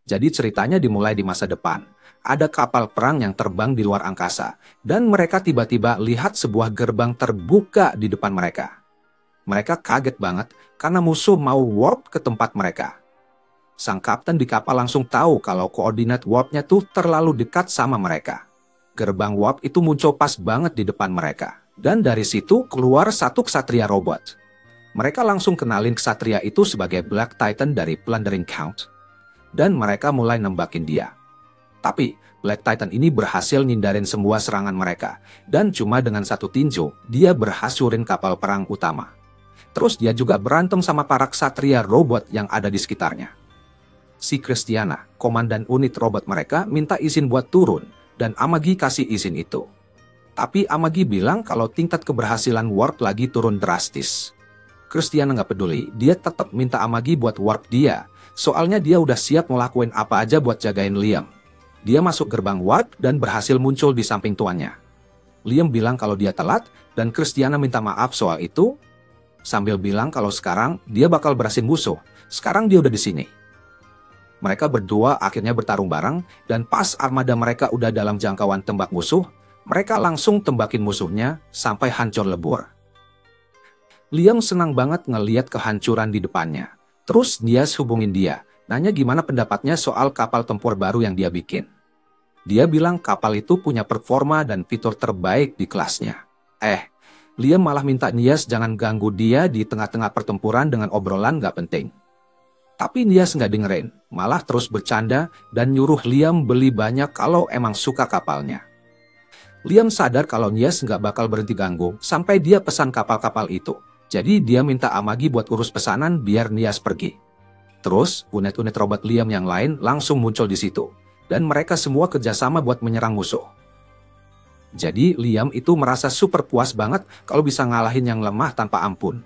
Jadi ceritanya dimulai di masa depan. Ada kapal perang yang terbang di luar angkasa, dan mereka tiba-tiba lihat sebuah gerbang terbuka di depan mereka. Mereka kaget banget karena musuh mau warp ke tempat mereka. Sang kapten di kapal langsung tahu kalau koordinat warpnya tuh terlalu dekat sama mereka. Gerbang warp itu muncul pas banget di depan mereka. Dan dari situ keluar satu ksatria robot. Mereka langsung kenalin ksatria itu sebagai Black Titan dari Plundering Count. Dan mereka mulai nembakin dia. Tapi Black Titan ini berhasil ngindarin semua serangan mereka. Dan cuma dengan satu tinju, dia berhasurin kapal perang utama. Terus dia juga berantem sama para ksatria robot yang ada di sekitarnya. Si Christiana, komandan unit robot mereka, minta izin buat turun, dan Amagi kasih izin itu. Tapi Amagi bilang kalau tingkat keberhasilan warp lagi turun drastis. Christiana nggak peduli, dia tetap minta Amagi buat warp dia, soalnya dia udah siap ngelakuin apa aja buat jagain Liam. Dia masuk gerbang warp dan berhasil muncul di samping tuannya. Liam bilang kalau dia telat, dan Christiana minta maaf soal itu, sambil bilang kalau sekarang dia bakal berasin musuh, sekarang dia udah di sini. Mereka berdua akhirnya bertarung bareng, dan pas armada mereka udah dalam jangkauan tembak musuh, mereka langsung tembakin musuhnya sampai hancur lebur. Liam senang banget ngeliat kehancuran di depannya. Terus Nias hubungin dia, nanya gimana pendapatnya soal kapal tempur baru yang dia bikin. Dia bilang kapal itu punya performa dan fitur terbaik di kelasnya. Liam malah minta Nias jangan ganggu dia di tengah-tengah pertempuran dengan obrolan gak penting. Tapi Nias nggak dengerin, malah terus bercanda dan nyuruh Liam beli banyak kalau emang suka kapalnya. Liam sadar kalau Nias nggak bakal berhenti ganggu sampai dia pesan kapal-kapal itu. Jadi dia minta Amagi buat urus pesanan biar Nias pergi. Terus unit-unit robot Liam yang lain langsung muncul di situ. Dan mereka semua kerjasama buat menyerang musuh. Jadi Liam itu merasa super puas banget kalau bisa ngalahin yang lemah tanpa ampun.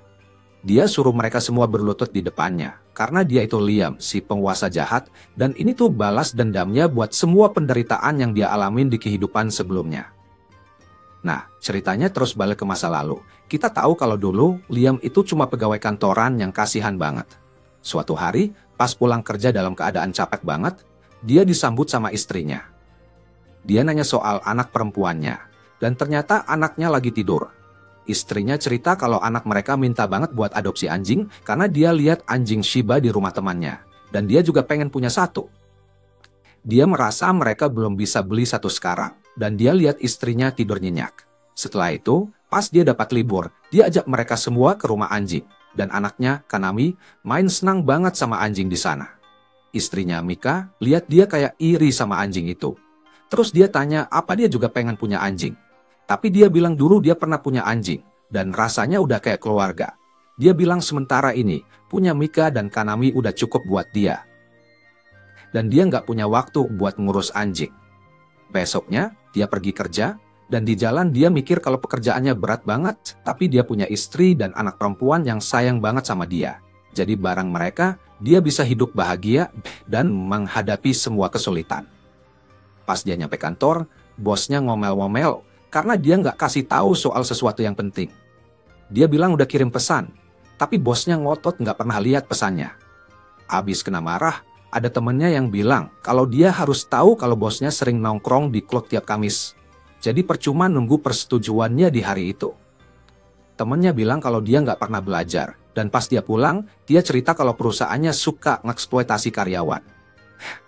Dia suruh mereka semua berlutut di depannya, karena dia itu Liam, si penguasa jahat, dan ini tuh balas dendamnya buat semua penderitaan yang dia alamin di kehidupan sebelumnya. Nah, ceritanya terus balik ke masa lalu. Kita tahu kalau dulu, Liam itu cuma pegawai kantoran yang kasihan banget. Suatu hari, pas pulang kerja dalam keadaan capek banget, dia disambut sama istrinya. Dia nanya soal anak perempuannya, dan ternyata anaknya lagi tidur. Istrinya cerita kalau anak mereka minta banget buat adopsi anjing karena dia lihat anjing Shiba di rumah temannya. Dan dia juga pengen punya satu. Dia merasa mereka belum bisa beli satu sekarang. Dan dia lihat istrinya tidur nyenyak. Setelah itu, pas dia dapat libur, dia ajak mereka semua ke rumah anjing. Dan anaknya, Kanami, main senang banget sama anjing di sana. Istrinya Mika lihat dia kayak iri sama anjing itu. Terus dia tanya apa dia juga pengen punya anjing. Tapi dia bilang dulu dia pernah punya anjing, dan rasanya udah kayak keluarga. Dia bilang sementara ini, punya Mika dan Kanami udah cukup buat dia. Dan dia nggak punya waktu buat ngurus anjing. Besoknya, dia pergi kerja, dan di jalan dia mikir kalau pekerjaannya berat banget, tapi dia punya istri dan anak perempuan yang sayang banget sama dia. Jadi bareng mereka, dia bisa hidup bahagia dan menghadapi semua kesulitan. Pas dia nyampe kantor, bosnya ngomel-ngomel, karena dia nggak kasih tahu soal sesuatu yang penting. Dia bilang udah kirim pesan, tapi bosnya ngotot nggak pernah lihat pesannya. Abis kena marah, ada temennya yang bilang kalau dia harus tahu kalau bosnya sering nongkrong di klub tiap Kamis. Jadi percuma nunggu persetujuannya di hari itu. Temennya bilang kalau dia nggak pernah belajar, dan pas dia pulang, dia cerita kalau perusahaannya suka ngeksploitasi karyawan.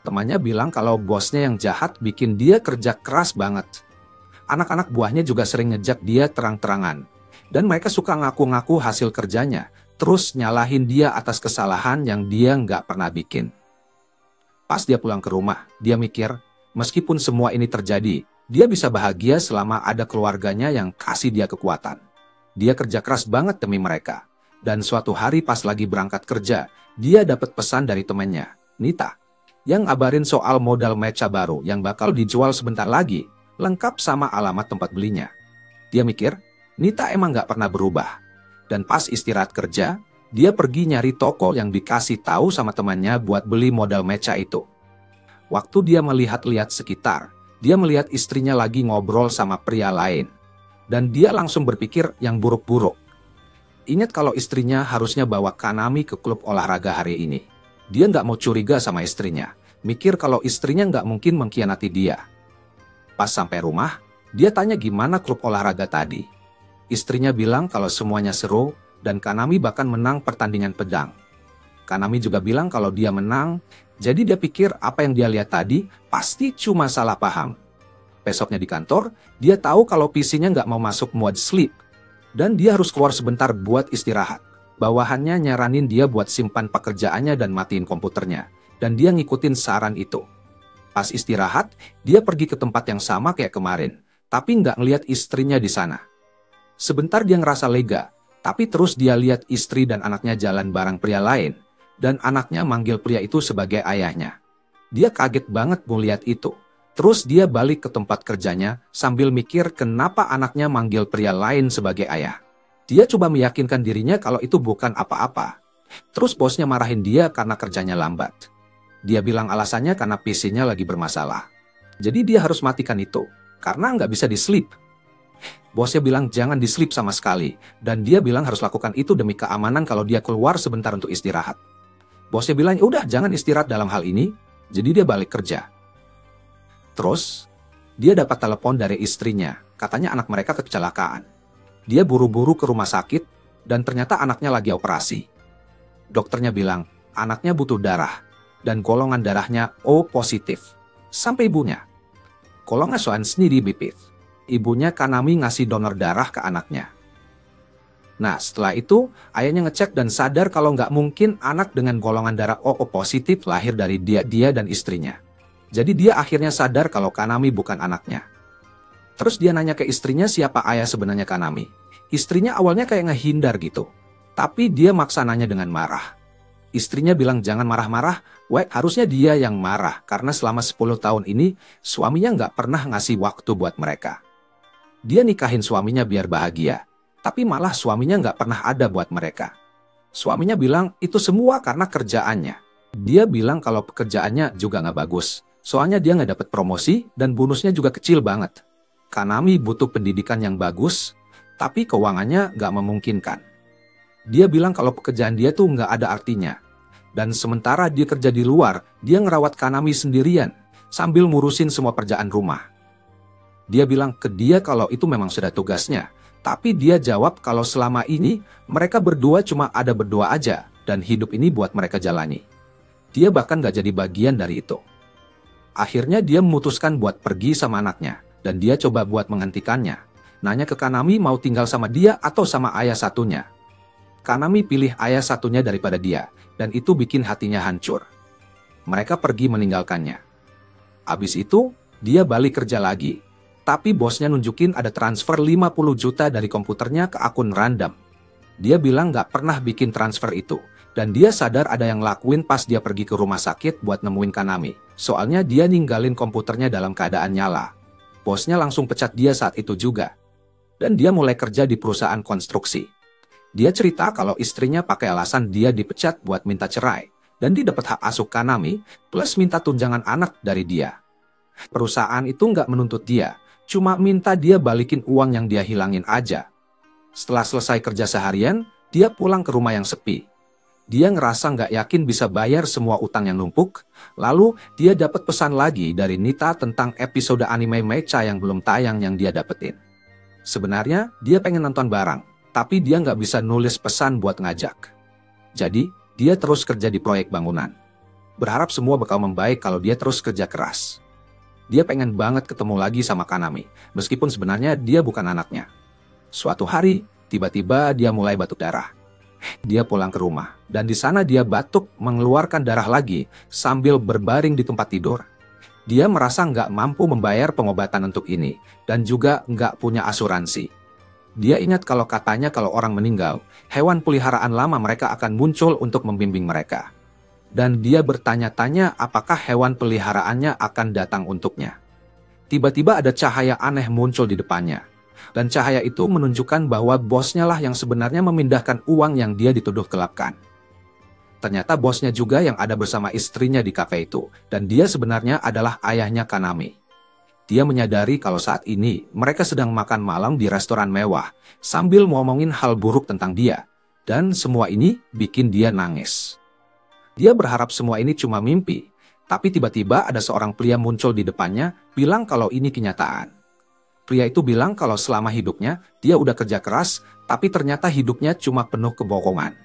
Temannya bilang kalau bosnya yang jahat bikin dia kerja keras banget. Anak-anak buahnya juga sering ngejek dia terang-terangan. Dan mereka suka ngaku-ngaku hasil kerjanya, terus nyalahin dia atas kesalahan yang dia nggak pernah bikin. Pas dia pulang ke rumah, dia mikir, meskipun semua ini terjadi, dia bisa bahagia selama ada keluarganya yang kasih dia kekuatan. Dia kerja keras banget demi mereka. Dan suatu hari pas lagi berangkat kerja, dia dapat pesan dari temannya, Nita, yang ngabarin soal modal mecha baru yang bakal dijual sebentar lagi, lengkap sama alamat tempat belinya. Dia mikir, Nita emang gak pernah berubah. Dan pas istirahat kerja, dia pergi nyari toko yang dikasih tahu sama temannya buat beli modal mecha itu. Waktu dia melihat-lihat sekitar, dia melihat istrinya lagi ngobrol sama pria lain. Dan dia langsung berpikir yang buruk-buruk. Ingat kalau istrinya harusnya bawa Kanami ke klub olahraga hari ini. Dia nggak mau curiga sama istrinya. mikir kalau istrinya nggak mungkin mengkhianati dia. Pas sampai rumah, dia tanya gimana klub olahraga tadi. Istrinya bilang kalau semuanya seru, dan Kanami bahkan menang pertandingan pedang. Kanami juga bilang kalau dia menang, jadi dia pikir apa yang dia lihat tadi pasti cuma salah paham. Besoknya di kantor, dia tahu kalau PC-nya nggak mau masuk mode sleep, dan dia harus keluar sebentar buat istirahat. Bawahannya nyaranin dia buat simpan pekerjaannya dan matiin komputernya, dan dia ngikutin saran itu. Pas istirahat, dia pergi ke tempat yang sama kayak kemarin, tapi nggak ngeliat istrinya di sana. Sebentar dia ngerasa lega, tapi terus dia lihat istri dan anaknya jalan bareng pria lain, dan anaknya manggil pria itu sebagai ayahnya. Dia kaget banget melihat itu. Terus dia balik ke tempat kerjanya sambil mikir kenapa anaknya manggil pria lain sebagai ayah. Dia coba meyakinkan dirinya kalau itu bukan apa-apa. Terus bosnya marahin dia karena kerjanya lambat. Dia bilang alasannya karena PC-nya lagi bermasalah. Jadi dia harus matikan itu, karena nggak bisa di-sleep. Bosnya bilang jangan di-sleep sama sekali, dan dia bilang harus lakukan itu demi keamanan kalau dia keluar sebentar untuk istirahat. Bosnya bilang udah jangan istirahat dalam hal ini, jadi dia balik kerja. Terus, dia dapat telepon dari istrinya, katanya anak mereka kecelakaan. Dia buru-buru ke rumah sakit, dan ternyata anaknya lagi operasi. Dokternya bilang, anaknya butuh darah, dan golongan darahnya O positif. Sampai ibunya. Golongan soan sendiri bipit. Ibunya Kanami ngasih donor darah ke anaknya. Nah, setelah itu, ayahnya ngecek dan sadar kalau nggak mungkin anak dengan golongan darah O positif lahir dari dia dan istrinya. Jadi dia akhirnya sadar kalau Kanami bukan anaknya. Terus dia nanya ke istrinya siapa ayah sebenarnya Kanami. Istrinya awalnya kayak ngehindar gitu. Tapi dia maksa nanya dengan marah. Istrinya bilang jangan marah-marah, harusnya dia yang marah karena selama 10 tahun ini suaminya nggak pernah ngasih waktu buat mereka. Dia nikahin suaminya biar bahagia, tapi malah suaminya nggak pernah ada buat mereka. Suaminya bilang itu semua karena kerjaannya. Dia bilang kalau pekerjaannya juga nggak bagus, soalnya dia nggak dapet promosi dan bonusnya juga kecil banget. Kanami butuh pendidikan yang bagus, tapi keuangannya nggak memungkinkan. Dia bilang kalau pekerjaan dia tuh nggak ada artinya. Dan sementara dia kerja di luar, dia ngerawat Kanami sendirian, sambil ngurusin semua kerjaan rumah. Dia bilang ke dia kalau itu memang sudah tugasnya, tapi dia jawab kalau selama ini, mereka berdua cuma ada berdua aja, dan hidup ini buat mereka jalani. Dia bahkan nggak jadi bagian dari itu. Akhirnya dia memutuskan buat pergi sama anaknya, dan dia coba buat menghentikannya. Nanya ke Kanami mau tinggal sama dia atau sama ayah satunya. Kanami pilih ayah satunya daripada dia, dan itu bikin hatinya hancur. Mereka pergi meninggalkannya. Abis itu, dia balik kerja lagi. Tapi bosnya nunjukin ada transfer 50 juta dari komputernya ke akun random. Dia bilang nggak pernah bikin transfer itu, dan dia sadar ada yang lakuin pas dia pergi ke rumah sakit buat nemuin Kanami. Soalnya dia ninggalin komputernya dalam keadaan nyala. Bosnya langsung pecat dia saat itu juga. Dan dia mulai kerja di perusahaan konstruksi. Dia cerita kalau istrinya pakai alasan dia dipecat buat minta cerai, dan dia dapat hak asuh Kanami, plus minta tunjangan anak dari dia. Perusahaan itu nggak menuntut dia, cuma minta dia balikin uang yang dia hilangin aja. Setelah selesai kerja seharian, dia pulang ke rumah yang sepi. Dia ngerasa nggak yakin bisa bayar semua utang yang numpuk, lalu dia dapat pesan lagi dari Nita tentang episode anime mecha yang belum tayang yang dia dapetin. Sebenarnya, dia pengen nonton bareng. Tapi dia nggak bisa nulis pesan buat ngajak. Jadi, dia terus kerja di proyek bangunan. Berharap semua bakal membaik kalau dia terus kerja keras. Dia pengen banget ketemu lagi sama Kanami, meskipun sebenarnya dia bukan anaknya. Suatu hari, tiba-tiba dia mulai batuk darah. Dia pulang ke rumah, dan di sana dia batuk mengeluarkan darah lagi sambil berbaring di tempat tidur. Dia merasa nggak mampu membayar pengobatan untuk ini, dan juga nggak punya asuransi. Dia ingat kalau katanya kalau orang meninggal, hewan peliharaan lama mereka akan muncul untuk membimbing mereka. Dan dia bertanya-tanya apakah hewan peliharaannya akan datang untuknya. Tiba-tiba ada cahaya aneh muncul di depannya. Dan cahaya itu menunjukkan bahwa bosnya lah yang sebenarnya memindahkan uang yang dia dituduh gelapkan. Ternyata bosnya juga yang ada bersama istrinya di kafe itu, dan dia sebenarnya adalah ayahnya Kanami. Dia menyadari kalau saat ini mereka sedang makan malam di restoran mewah sambil ngomongin hal buruk tentang dia. Dan semua ini bikin dia nangis. Dia berharap semua ini cuma mimpi. Tapi tiba-tiba ada seorang pria muncul di depannya, bilang kalau ini kenyataan. Pria itu bilang kalau selama hidupnya, dia udah kerja keras, tapi ternyata hidupnya cuma penuh kebohongan.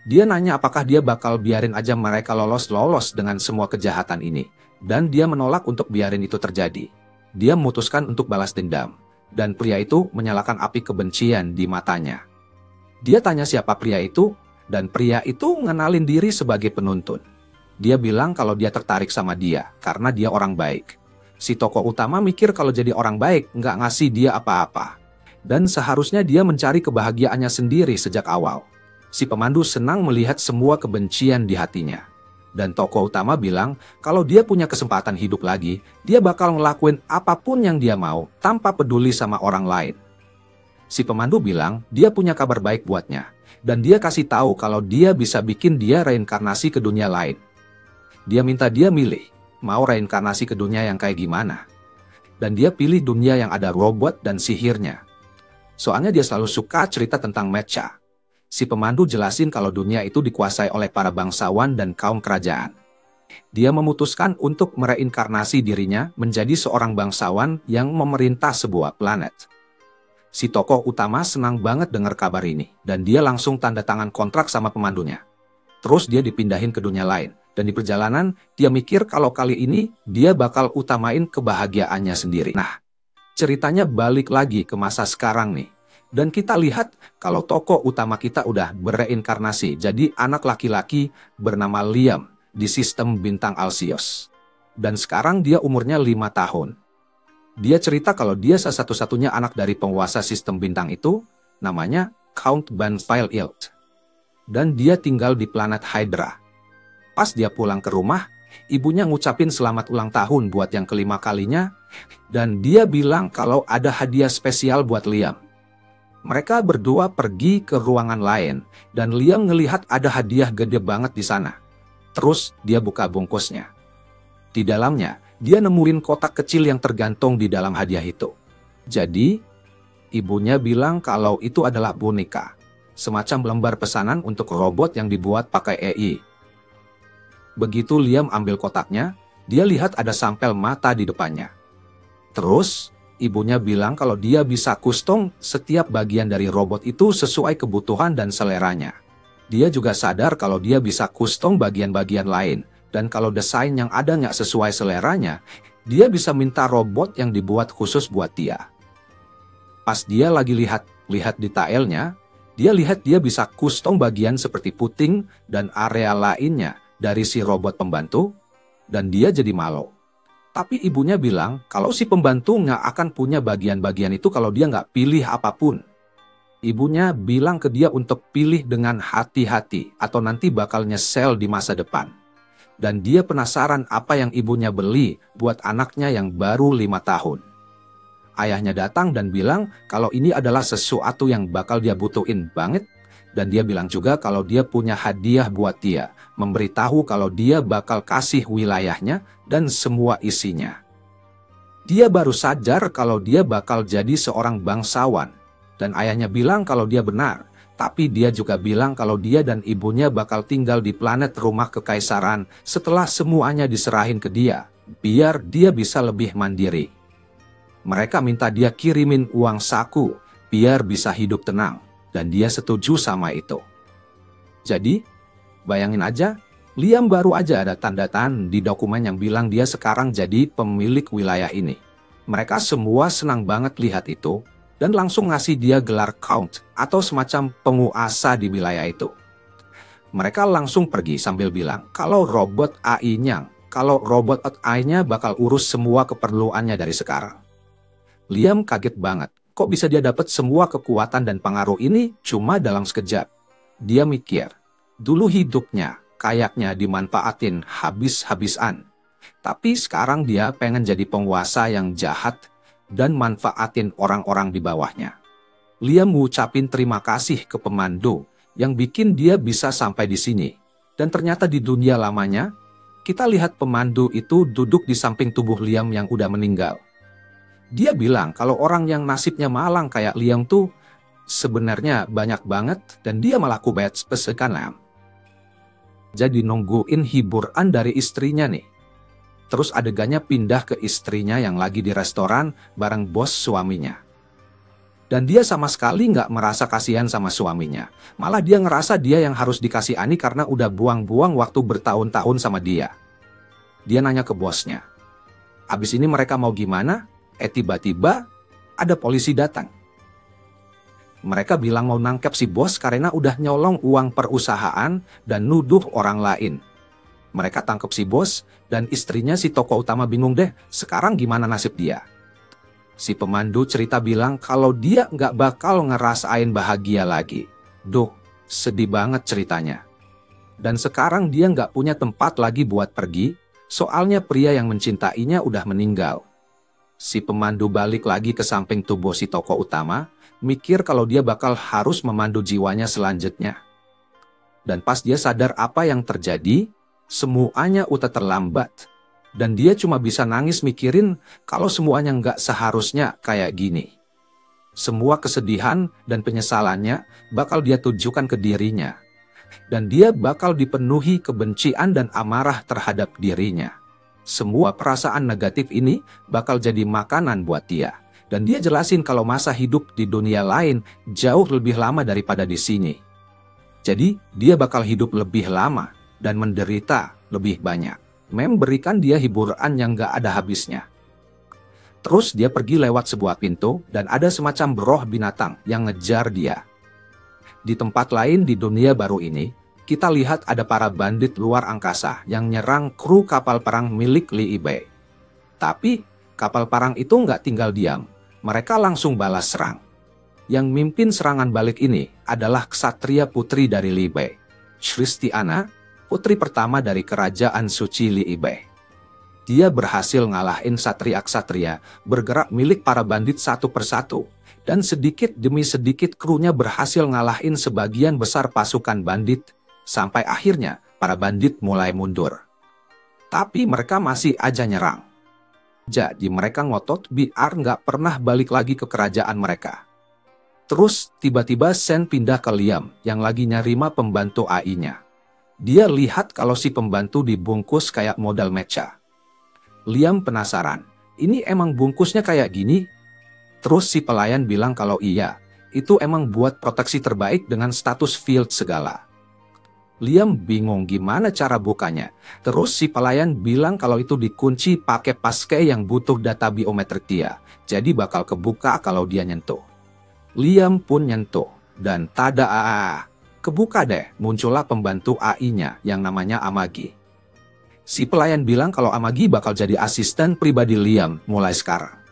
Dia nanya apakah dia bakal biarin aja mereka lolos-lolos dengan semua kejahatan ini. Dan dia menolak untuk biarin itu terjadi. Dia memutuskan untuk balas dendam. Dan pria itu menyalakan api kebencian di matanya. Dia tanya siapa pria itu, dan pria itu ngenalin diri sebagai penuntun. Dia bilang kalau dia tertarik sama dia, karena dia orang baik. Si tokoh utama mikir kalau jadi orang baik nggak ngasih dia apa-apa. Dan seharusnya dia mencari kebahagiaannya sendiri sejak awal. Si pemandu senang melihat semua kebencian di hatinya. Dan tokoh utama bilang kalau dia punya kesempatan hidup lagi, dia bakal ngelakuin apapun yang dia mau tanpa peduli sama orang lain. Si pemandu bilang dia punya kabar baik buatnya. Dan dia kasih tahu kalau dia bisa bikin dia reinkarnasi ke dunia lain. Dia minta dia milih, mau reinkarnasi ke dunia yang kayak gimana. Dan dia pilih dunia yang ada robot dan sihirnya. Soalnya dia selalu suka cerita tentang mecha. Si pemandu jelasin kalau dunia itu dikuasai oleh para bangsawan dan kaum kerajaan. Dia memutuskan untuk mereinkarnasi dirinya menjadi seorang bangsawan yang memerintah sebuah planet. Si tokoh utama senang banget dengar kabar ini, dan dia langsung tanda tangan kontrak sama pemandunya. Terus dia dipindahin ke dunia lain, dan di perjalanan dia mikir kalau kali ini dia bakal utamain kebahagiaannya sendiri. Nah, ceritanya balik lagi ke masa sekarang nih. Dan kita lihat kalau tokoh utama kita udah bereinkarnasi jadi anak laki-laki bernama Liam di sistem bintang Alsios. Dan sekarang dia umurnya 5 tahun. Dia cerita kalau dia satu-satunya anak dari penguasa sistem bintang itu, namanya Count Banfield. Dan dia tinggal di planet Hydra. Pas dia pulang ke rumah, ibunya ngucapin selamat ulang tahun buat yang kelima kalinya, dan dia bilang kalau ada hadiah spesial buat Liam. Mereka berdua pergi ke ruangan lain, dan Liam ngelihat ada hadiah gede banget di sana. Terus dia buka bungkusnya. Di dalamnya, dia nemuin kotak kecil yang tergantung di dalam hadiah itu. Jadi, ibunya bilang kalau itu adalah boneka, semacam lembar pesanan untuk robot yang dibuat pakai AI. Begitu Liam ambil kotaknya, dia lihat ada sampel mata di depannya. Terus, ibunya bilang kalau dia bisa custom setiap bagian dari robot itu sesuai kebutuhan dan seleranya. Dia juga sadar kalau dia bisa custom bagian-bagian lain, dan kalau desain yang ada nggak sesuai seleranya, dia bisa minta robot yang dibuat khusus buat dia. Pas dia lagi lihat detailnya, dia lihat dia bisa custom bagian seperti puting dan area lainnya dari si robot pembantu, dan dia jadi malu. Tapi ibunya bilang kalau si pembantu nggak akan punya bagian-bagian itu kalau dia nggak pilih apapun. Ibunya bilang ke dia untuk pilih dengan hati-hati atau nanti bakal nyesel di masa depan. Dan dia penasaran apa yang ibunya beli buat anaknya yang baru 5 tahun. Ayahnya datang dan bilang kalau ini adalah sesuatu yang bakal dia butuhin banget. Dan dia bilang juga kalau dia punya hadiah buat dia, memberitahu kalau dia bakal kasih wilayahnya dan semua isinya. Dia baru sadar kalau dia bakal jadi seorang bangsawan, dan ayahnya bilang kalau dia benar, tapi dia juga bilang kalau dia dan ibunya bakal tinggal di planet rumah kekaisaran setelah semuanya diserahin ke dia, biar dia bisa lebih mandiri. Mereka minta dia kirimin uang saku, biar bisa hidup tenang. Dan dia setuju sama itu. Jadi, bayangin aja, Liam baru aja ada tanda tangan di dokumen yang bilang dia sekarang jadi pemilik wilayah ini. Mereka semua senang banget lihat itu, dan langsung ngasih dia gelar Count atau semacam penguasa di wilayah itu. Mereka langsung pergi sambil bilang kalau robot AI-nya bakal urus semua keperluannya dari sekarang. Liam kaget banget. Kok bisa dia dapat semua kekuatan dan pengaruh ini cuma dalam sekejap? Dia mikir, dulu hidupnya kayaknya dimanfaatin habis-habisan. Tapi sekarang dia pengen jadi penguasa yang jahat dan manfaatin orang-orang di bawahnya. Liam mengucapin terima kasih ke pemandu yang bikin dia bisa sampai di sini. Dan ternyata di dunia lamanya, kita lihat pemandu itu duduk di samping tubuh Liam yang udah meninggal. Dia bilang kalau orang yang nasibnya malang kayak Liam tuh sebenarnya banyak banget dan dia malah kubet pesekan Liam. Jadi nungguin hiburan dari istrinya nih. Terus adegannya pindah ke istrinya yang lagi di restoran bareng bos suaminya. Dan dia sama sekali nggak merasa kasihan sama suaminya. Malah dia ngerasa dia yang harus dikasihani karena udah buang-buang waktu bertahun-tahun sama dia. Dia nanya ke bosnya. Abis ini mereka mau gimana? Tiba-tiba ada polisi datang. Mereka bilang mau nangkep si bos karena udah nyolong uang perusahaan dan nuduh orang lain. Mereka tangkep si bos dan istrinya si tokoh utama bingung deh, sekarang gimana nasib dia? Si pemandu cerita bilang kalau dia nggak bakal ngerasain bahagia lagi. Duh, sedih banget ceritanya. Dan sekarang dia nggak punya tempat lagi buat pergi, soalnya pria yang mencintainya udah meninggal. Si pemandu balik lagi ke samping tubuh si tokoh utama, mikir kalau dia bakal harus memandu jiwanya selanjutnya. Dan pas dia sadar apa yang terjadi, semuanya udah terlambat. Dan dia cuma bisa nangis mikirin kalau semuanya nggak seharusnya kayak gini. Semua kesedihan dan penyesalannya bakal dia tujukan ke dirinya. Dan dia bakal dipenuhi kebencian dan amarah terhadap dirinya. Semua perasaan negatif ini bakal jadi makanan buat dia. Dan dia jelasin kalau masa hidup di dunia lain jauh lebih lama daripada di sini. Jadi dia bakal hidup lebih lama dan menderita lebih banyak. Memberikan dia hiburan yang gak ada habisnya. Terus dia pergi lewat sebuah pintu dan ada semacam roh binatang yang ngejar dia. Di tempat lain di dunia baru ini, kita lihat ada para bandit luar angkasa yang nyerang kru kapal perang milik Li Bei. Tapi kapal perang itu nggak tinggal diam, mereka langsung balas serang. Yang mimpin serangan balik ini adalah ksatria putri dari Li Bei, Shristiana, putri pertama dari kerajaan suci Li Bei. Dia berhasil ngalahin satria-ksatria bergerak milik para bandit satu persatu, dan sedikit demi sedikit krunya berhasil ngalahin sebagian besar pasukan bandit, sampai akhirnya para bandit mulai mundur. Tapi mereka masih aja nyerang. Jadi mereka ngotot biar nggak pernah balik lagi ke kerajaan mereka. Terus tiba-tiba Sen pindah ke Liam yang lagi nyarima pembantu AI-nya. Dia lihat kalau si pembantu dibungkus kayak model mecha. Liam penasaran, ini emang bungkusnya kayak gini? Terus si pelayan bilang kalau iya, itu emang buat proteksi terbaik dengan status field segala. Liam bingung gimana cara bukanya. Terus si pelayan bilang kalau itu dikunci pakai passkey yang butuh data biometrik dia. Jadi bakal kebuka kalau dia nyentuh. Liam pun nyentuh, dan tada, kebuka deh, muncullah pembantu AI-nya yang namanya Amagi. Si pelayan bilang kalau Amagi bakal jadi asisten pribadi Liam mulai sekarang.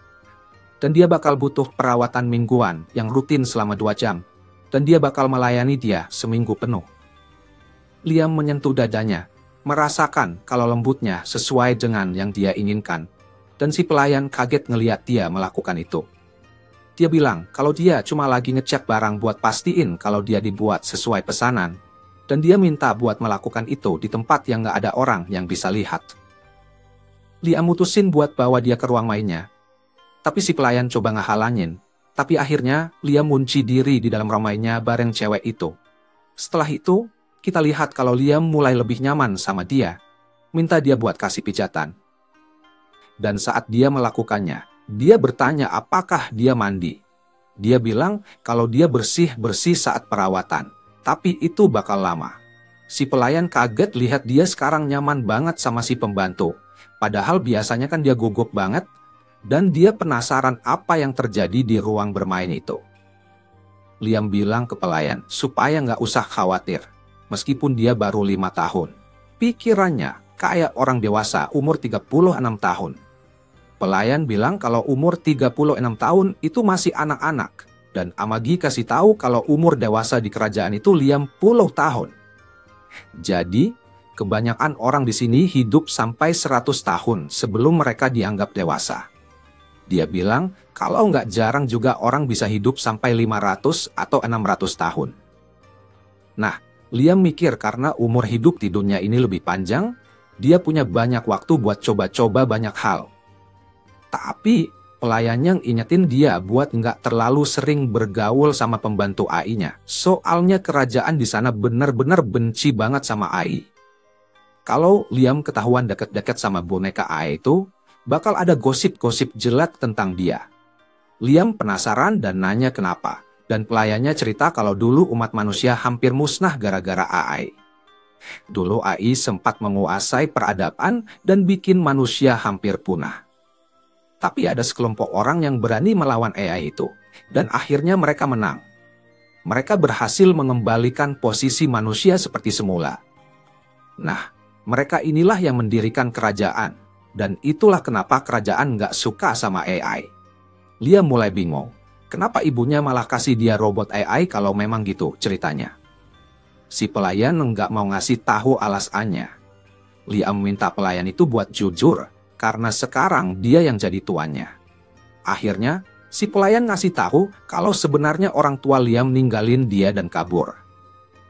Dan dia bakal butuh perawatan mingguan yang rutin selama 2 jam. Dan dia bakal melayani dia seminggu penuh. Liam menyentuh dadanya, merasakan kalau lembutnya sesuai dengan yang dia inginkan. Dan si pelayan kaget ngeliat dia melakukan itu. Dia bilang kalau dia cuma lagi ngecek barang buat pastiin kalau dia dibuat sesuai pesanan. Dan dia minta buat melakukan itu di tempat yang gak ada orang yang bisa lihat. Liam mutusin buat bawa dia ke ruang mainnya. Tapi si pelayan coba ngehalangin. Tapi akhirnya Liam ngunci diri di dalam ruang mainnya bareng cewek itu. Setelah itu, kita lihat kalau Liam mulai lebih nyaman sama dia. Minta dia buat kasih pijatan. Dan saat dia melakukannya, dia bertanya apakah dia mandi. Dia bilang kalau dia bersih-bersih saat perawatan, tapi itu bakal lama. Si pelayan kaget lihat dia sekarang nyaman banget sama si pembantu. Padahal biasanya kan dia gugup banget, dan dia penasaran apa yang terjadi di ruang bermain itu. Liam bilang ke pelayan supaya nggak usah khawatir, meskipun dia baru 5 tahun. Pikirannya kayak orang dewasa umur 36 tahun. Pelayan bilang kalau umur 36 tahun itu masih anak-anak. Dan Amagi kasih tahu kalau umur dewasa di kerajaan itu 50 tahun. Jadi, kebanyakan orang di sini hidup sampai 100 tahun sebelum mereka dianggap dewasa. Dia bilang kalau nggak jarang juga orang bisa hidup sampai 500 atau 600 tahun. Nah, Liam mikir karena umur hidup di dunia ini lebih panjang, dia punya banyak waktu buat coba-coba banyak hal. Tapi pelayannya ingetin dia buat nggak terlalu sering bergaul sama pembantu AI-nya. Soalnya kerajaan di sana benar-benar benci banget sama AI. Kalau Liam ketahuan deket-deket sama boneka AI itu, bakal ada gosip-gosip jelek tentang dia. Liam penasaran dan nanya kenapa, dan pelayannya cerita kalau dulu umat manusia hampir musnah gara-gara AI. Dulu AI sempat menguasai peradaban dan bikin manusia hampir punah. Tapi ada sekelompok orang yang berani melawan AI itu, dan akhirnya mereka menang. Mereka berhasil mengembalikan posisi manusia seperti semula. Nah, mereka inilah yang mendirikan kerajaan, dan itulah kenapa kerajaan nggak suka sama AI. Liam mulai bingung, kenapa ibunya malah kasih dia robot AI kalau memang gitu ceritanya. Si pelayan nggak mau ngasih tahu alasannya. Liam minta pelayan itu buat jujur, karena sekarang dia yang jadi tuannya. Akhirnya, si pelayan ngasih tahu kalau sebenarnya orang tua Liam ninggalin dia dan kabur.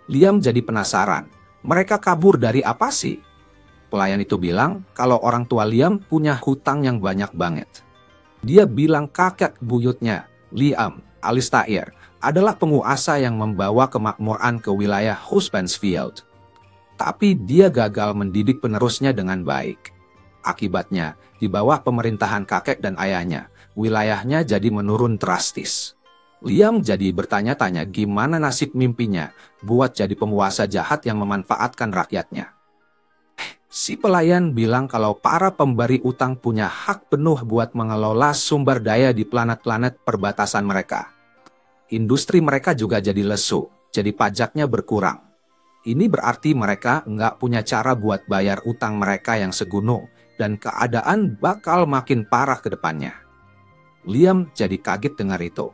Liam jadi penasaran, mereka kabur dari apa sih? Pelayan itu bilang kalau orang tua Liam punya hutang yang banyak banget. Dia bilang kakek buyutnya, Liam, Alistair, adalah penguasa yang membawa kemakmuran ke wilayah Husbandsfield. Tapi dia gagal mendidik penerusnya dengan baik. Akibatnya, di bawah pemerintahan kakek dan ayahnya, wilayahnya jadi menurun drastis. Liam jadi bertanya-tanya gimana nasib mimpinya buat jadi penguasa jahat yang memanfaatkan rakyatnya. Si pelayan bilang kalau para pemberi utang punya hak penuh buat mengelola sumber daya di planet-planet perbatasan mereka. Industri mereka juga jadi lesu, jadi pajaknya berkurang. Ini berarti mereka nggak punya cara buat bayar utang mereka yang segunung, dan keadaan bakal makin parah ke depannya. Liam jadi kaget dengar itu.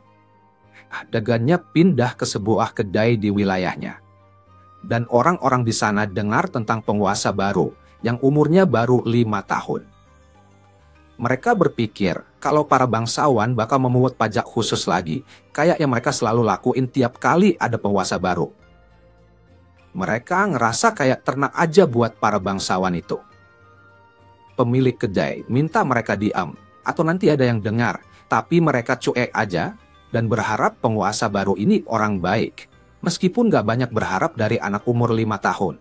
Dagannya pindah ke sebuah kedai di wilayahnya. Dan orang-orang di sana dengar tentang penguasa baru, yang umurnya baru 5 tahun. Mereka berpikir kalau para bangsawan bakal memungut pajak khusus lagi, kayak yang mereka selalu lakuin tiap kali ada penguasa baru. Mereka ngerasa kayak ternak aja buat para bangsawan itu. Pemilik kedai minta mereka diam, atau nanti ada yang dengar, tapi mereka cuek aja, dan berharap penguasa baru ini orang baik, meskipun gak banyak berharap dari anak umur 5 tahun.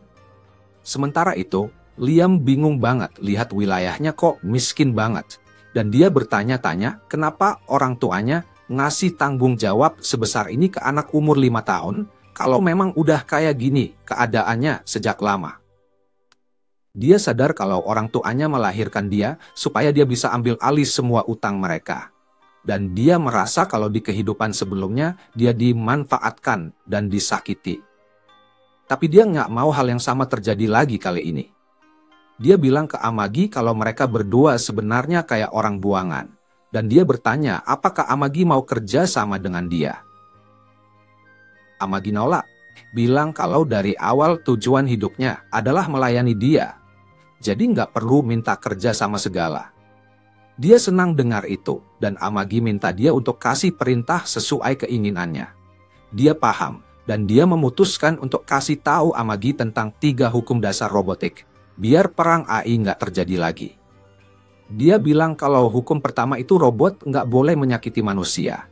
Sementara itu, Liam bingung banget lihat wilayahnya kok miskin banget, dan dia bertanya-tanya kenapa orang tuanya ngasih tanggung jawab sebesar ini ke anak umur 5 tahun, kalau memang udah kayak gini keadaannya sejak lama. Dia sadar kalau orang tuanya melahirkan dia supaya dia bisa ambil alih semua utang mereka. Dan dia merasa kalau di kehidupan sebelumnya dia dimanfaatkan dan disakiti. Tapi dia nggak mau hal yang sama terjadi lagi kali ini. Dia bilang ke Amagi kalau mereka berdua sebenarnya kayak orang buangan. Dan dia bertanya apakah Amagi mau kerja sama dengan dia. Amagi nolak, bilang kalau dari awal tujuan hidupnya adalah melayani dia. Jadi nggak perlu minta kerja sama segala. Dia senang dengar itu, dan Amagi minta dia untuk kasih perintah sesuai keinginannya. Dia paham, dan dia memutuskan untuk kasih tahu Amagi tentang 3 hukum dasar robotik, biar perang AI nggak terjadi lagi. Dia bilang kalau hukum pertama itu robot nggak boleh menyakiti manusia.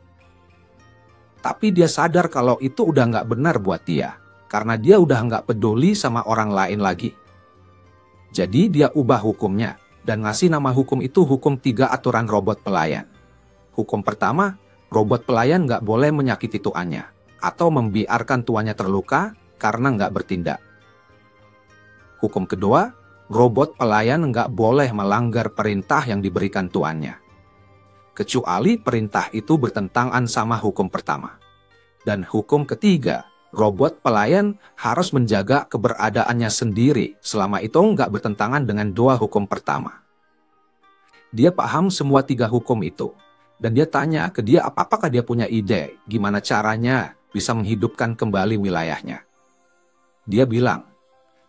Tapi dia sadar kalau itu udah nggak benar buat dia, karena dia udah nggak peduli sama orang lain lagi. Jadi dia ubah hukumnya, dan ngasih nama hukum itu hukum 3 aturan robot pelayan. Hukum pertama, robot pelayan nggak boleh menyakiti tuannya, atau membiarkan tuannya terluka karena nggak bertindak. Hukum kedua, robot pelayan nggak boleh melanggar perintah yang diberikan tuannya. Kecuali perintah itu bertentangan sama hukum pertama. Dan hukum ketiga, robot pelayan harus menjaga keberadaannya sendiri selama itu nggak bertentangan dengan 2 hukum pertama. Dia paham semua 3 hukum itu. Dan dia tanya ke dia apakah dia punya ide gimana caranya bisa menghidupkan kembali wilayahnya. Dia bilang,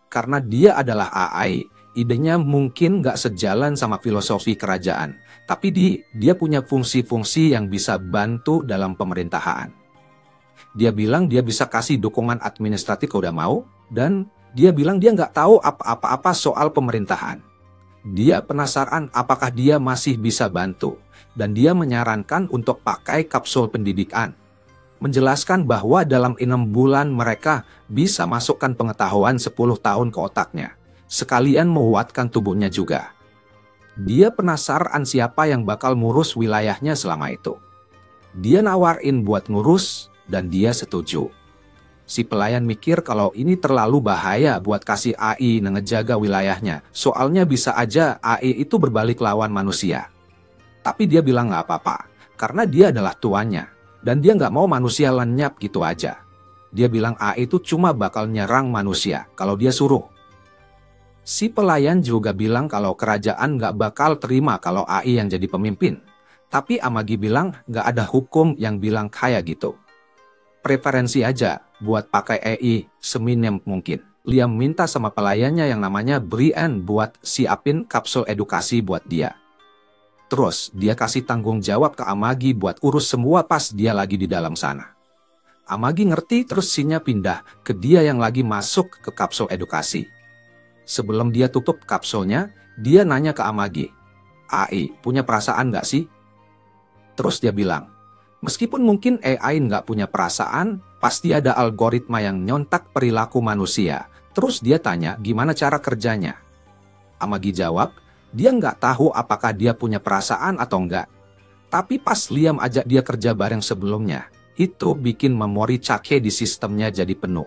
karena dia adalah AI, idenya mungkin nggak sejalan sama filosofi kerajaan, tapi dia punya fungsi-fungsi yang bisa bantu dalam pemerintahan. Dia bilang dia bisa kasih dukungan administratif kalau udah mau, dan dia bilang dia nggak tahu apa-apa soal pemerintahan. Dia penasaran apakah dia masih bisa bantu, dan dia menyarankan untuk pakai kapsul pendidikan. Menjelaskan bahwa dalam 6 bulan mereka bisa masukkan pengetahuan 10 tahun ke otaknya. sekalian menguatkan tubuhnya juga. Dia penasaran siapa yang bakal ngurus wilayahnya selama itu. Dia nawarin buat ngurus, dan dia setuju. Si pelayan mikir kalau ini terlalu bahaya buat kasih AI ngejaga wilayahnya, soalnya bisa aja AI itu berbalik lawan manusia. Tapi dia bilang nggak apa-apa, karena dia adalah tuannya, dan dia nggak mau manusia lenyap gitu aja. Dia bilang AI itu cuma bakal nyerang manusia kalau dia suruh. Si pelayan juga bilang kalau kerajaan nggak bakal terima kalau AI yang jadi pemimpin. Tapi Amagi bilang nggak ada hukum yang bilang kayak gitu. Preferensi aja buat pakai AI seminim mungkin. Liam minta sama pelayannya yang namanya Brian buat siapin kapsul edukasi buat dia. Terus dia kasih tanggung jawab ke Amagi buat urus semua pas dia lagi di dalam sana. Amagi ngerti terus sinya pindah ke dia yang lagi masuk ke kapsul edukasi. Sebelum dia tutup kapsulnya, dia nanya ke Amagi, AI punya perasaan nggak sih? Terus dia bilang, meskipun mungkin AI nggak punya perasaan, pasti ada algoritma yang nyontak perilaku manusia. Terus dia tanya gimana cara kerjanya. Amagi jawab, dia nggak tahu apakah dia punya perasaan atau enggak. Tapi pas Liam ajak dia kerja bareng sebelumnya, itu bikin memori Cake di sistemnya jadi penuh.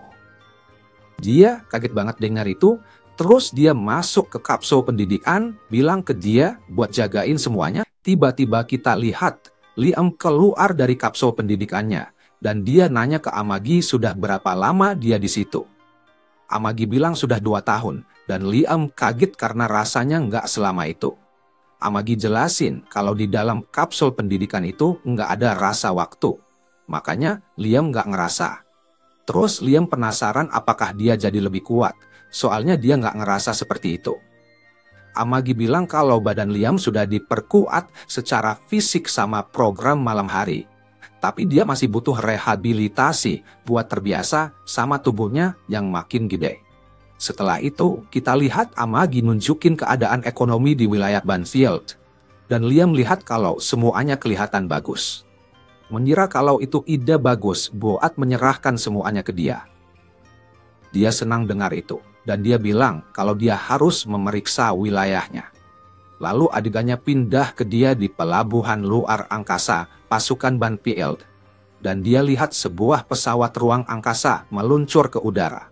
Dia kaget banget dengar itu, terus dia masuk ke kapsul pendidikan, bilang ke dia buat jagain semuanya. Tiba-tiba kita lihat Liam keluar dari kapsul pendidikannya, dan dia nanya ke Amagi sudah berapa lama dia di situ. Amagi bilang sudah 2 tahun, dan Liam kaget karena rasanya nggak selama itu. Amagi jelasin kalau di dalam kapsul pendidikan itu nggak ada rasa waktu. Makanya Liam nggak ngerasa. Terus Liam penasaran apakah dia jadi lebih kuat, soalnya dia nggak ngerasa seperti itu. Amagi bilang kalau badan Liam sudah diperkuat secara fisik sama program malam hari. Tapi dia masih butuh rehabilitasi buat terbiasa sama tubuhnya yang makin gede. Setelah itu, kita lihat Amagi nunjukin keadaan ekonomi di wilayah Banfield. Dan Liam lihat kalau semuanya kelihatan bagus. Mengira kalau itu ide bagus buat menyerahkan semuanya ke dia. Dia senang dengar itu. Dan dia bilang kalau dia harus memeriksa wilayahnya. Lalu adegannya pindah ke dia di pelabuhan luar angkasa pasukan Banfield. Dan dia lihat sebuah pesawat ruang angkasa meluncur ke udara.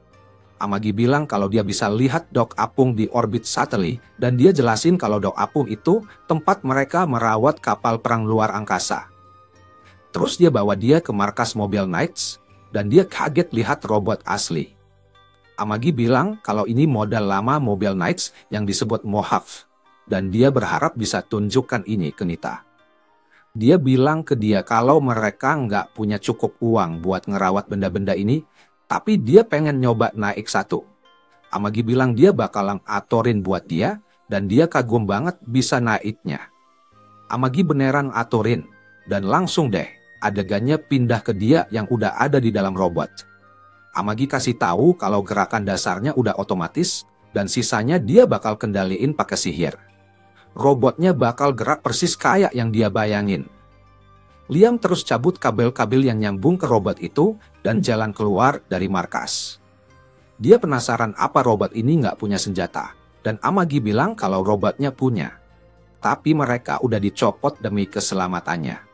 Amagi bilang kalau dia bisa lihat dok apung di orbit satelit. Dan dia jelasin kalau dok apung itu tempat mereka merawat kapal perang luar angkasa. Terus dia bawa dia ke markas mobil Knights. Dan dia kaget lihat robot asli. Amagi bilang kalau ini model lama mobil Knights yang disebut Mohawk, dan dia berharap bisa tunjukkan ini ke Nita. Dia bilang ke dia kalau mereka nggak punya cukup uang buat ngerawat benda-benda ini, tapi dia pengen nyoba naik satu. Amagi bilang dia bakalan aturin buat dia, dan dia kagum banget bisa naiknya. Amagi beneran aturin, dan langsung deh adegannya pindah ke dia yang udah ada di dalam robot. Amagi kasih tahu kalau gerakan dasarnya udah otomatis, dan sisanya dia bakal kendaliin pakai sihir. Robotnya bakal gerak persis kayak yang dia bayangin. Liam terus cabut kabel-kabel yang nyambung ke robot itu, dan jalan keluar dari markas. Dia penasaran apa robot ini nggak punya senjata, dan Amagi bilang kalau robotnya punya. Tapi mereka udah dicopot demi keselamatannya.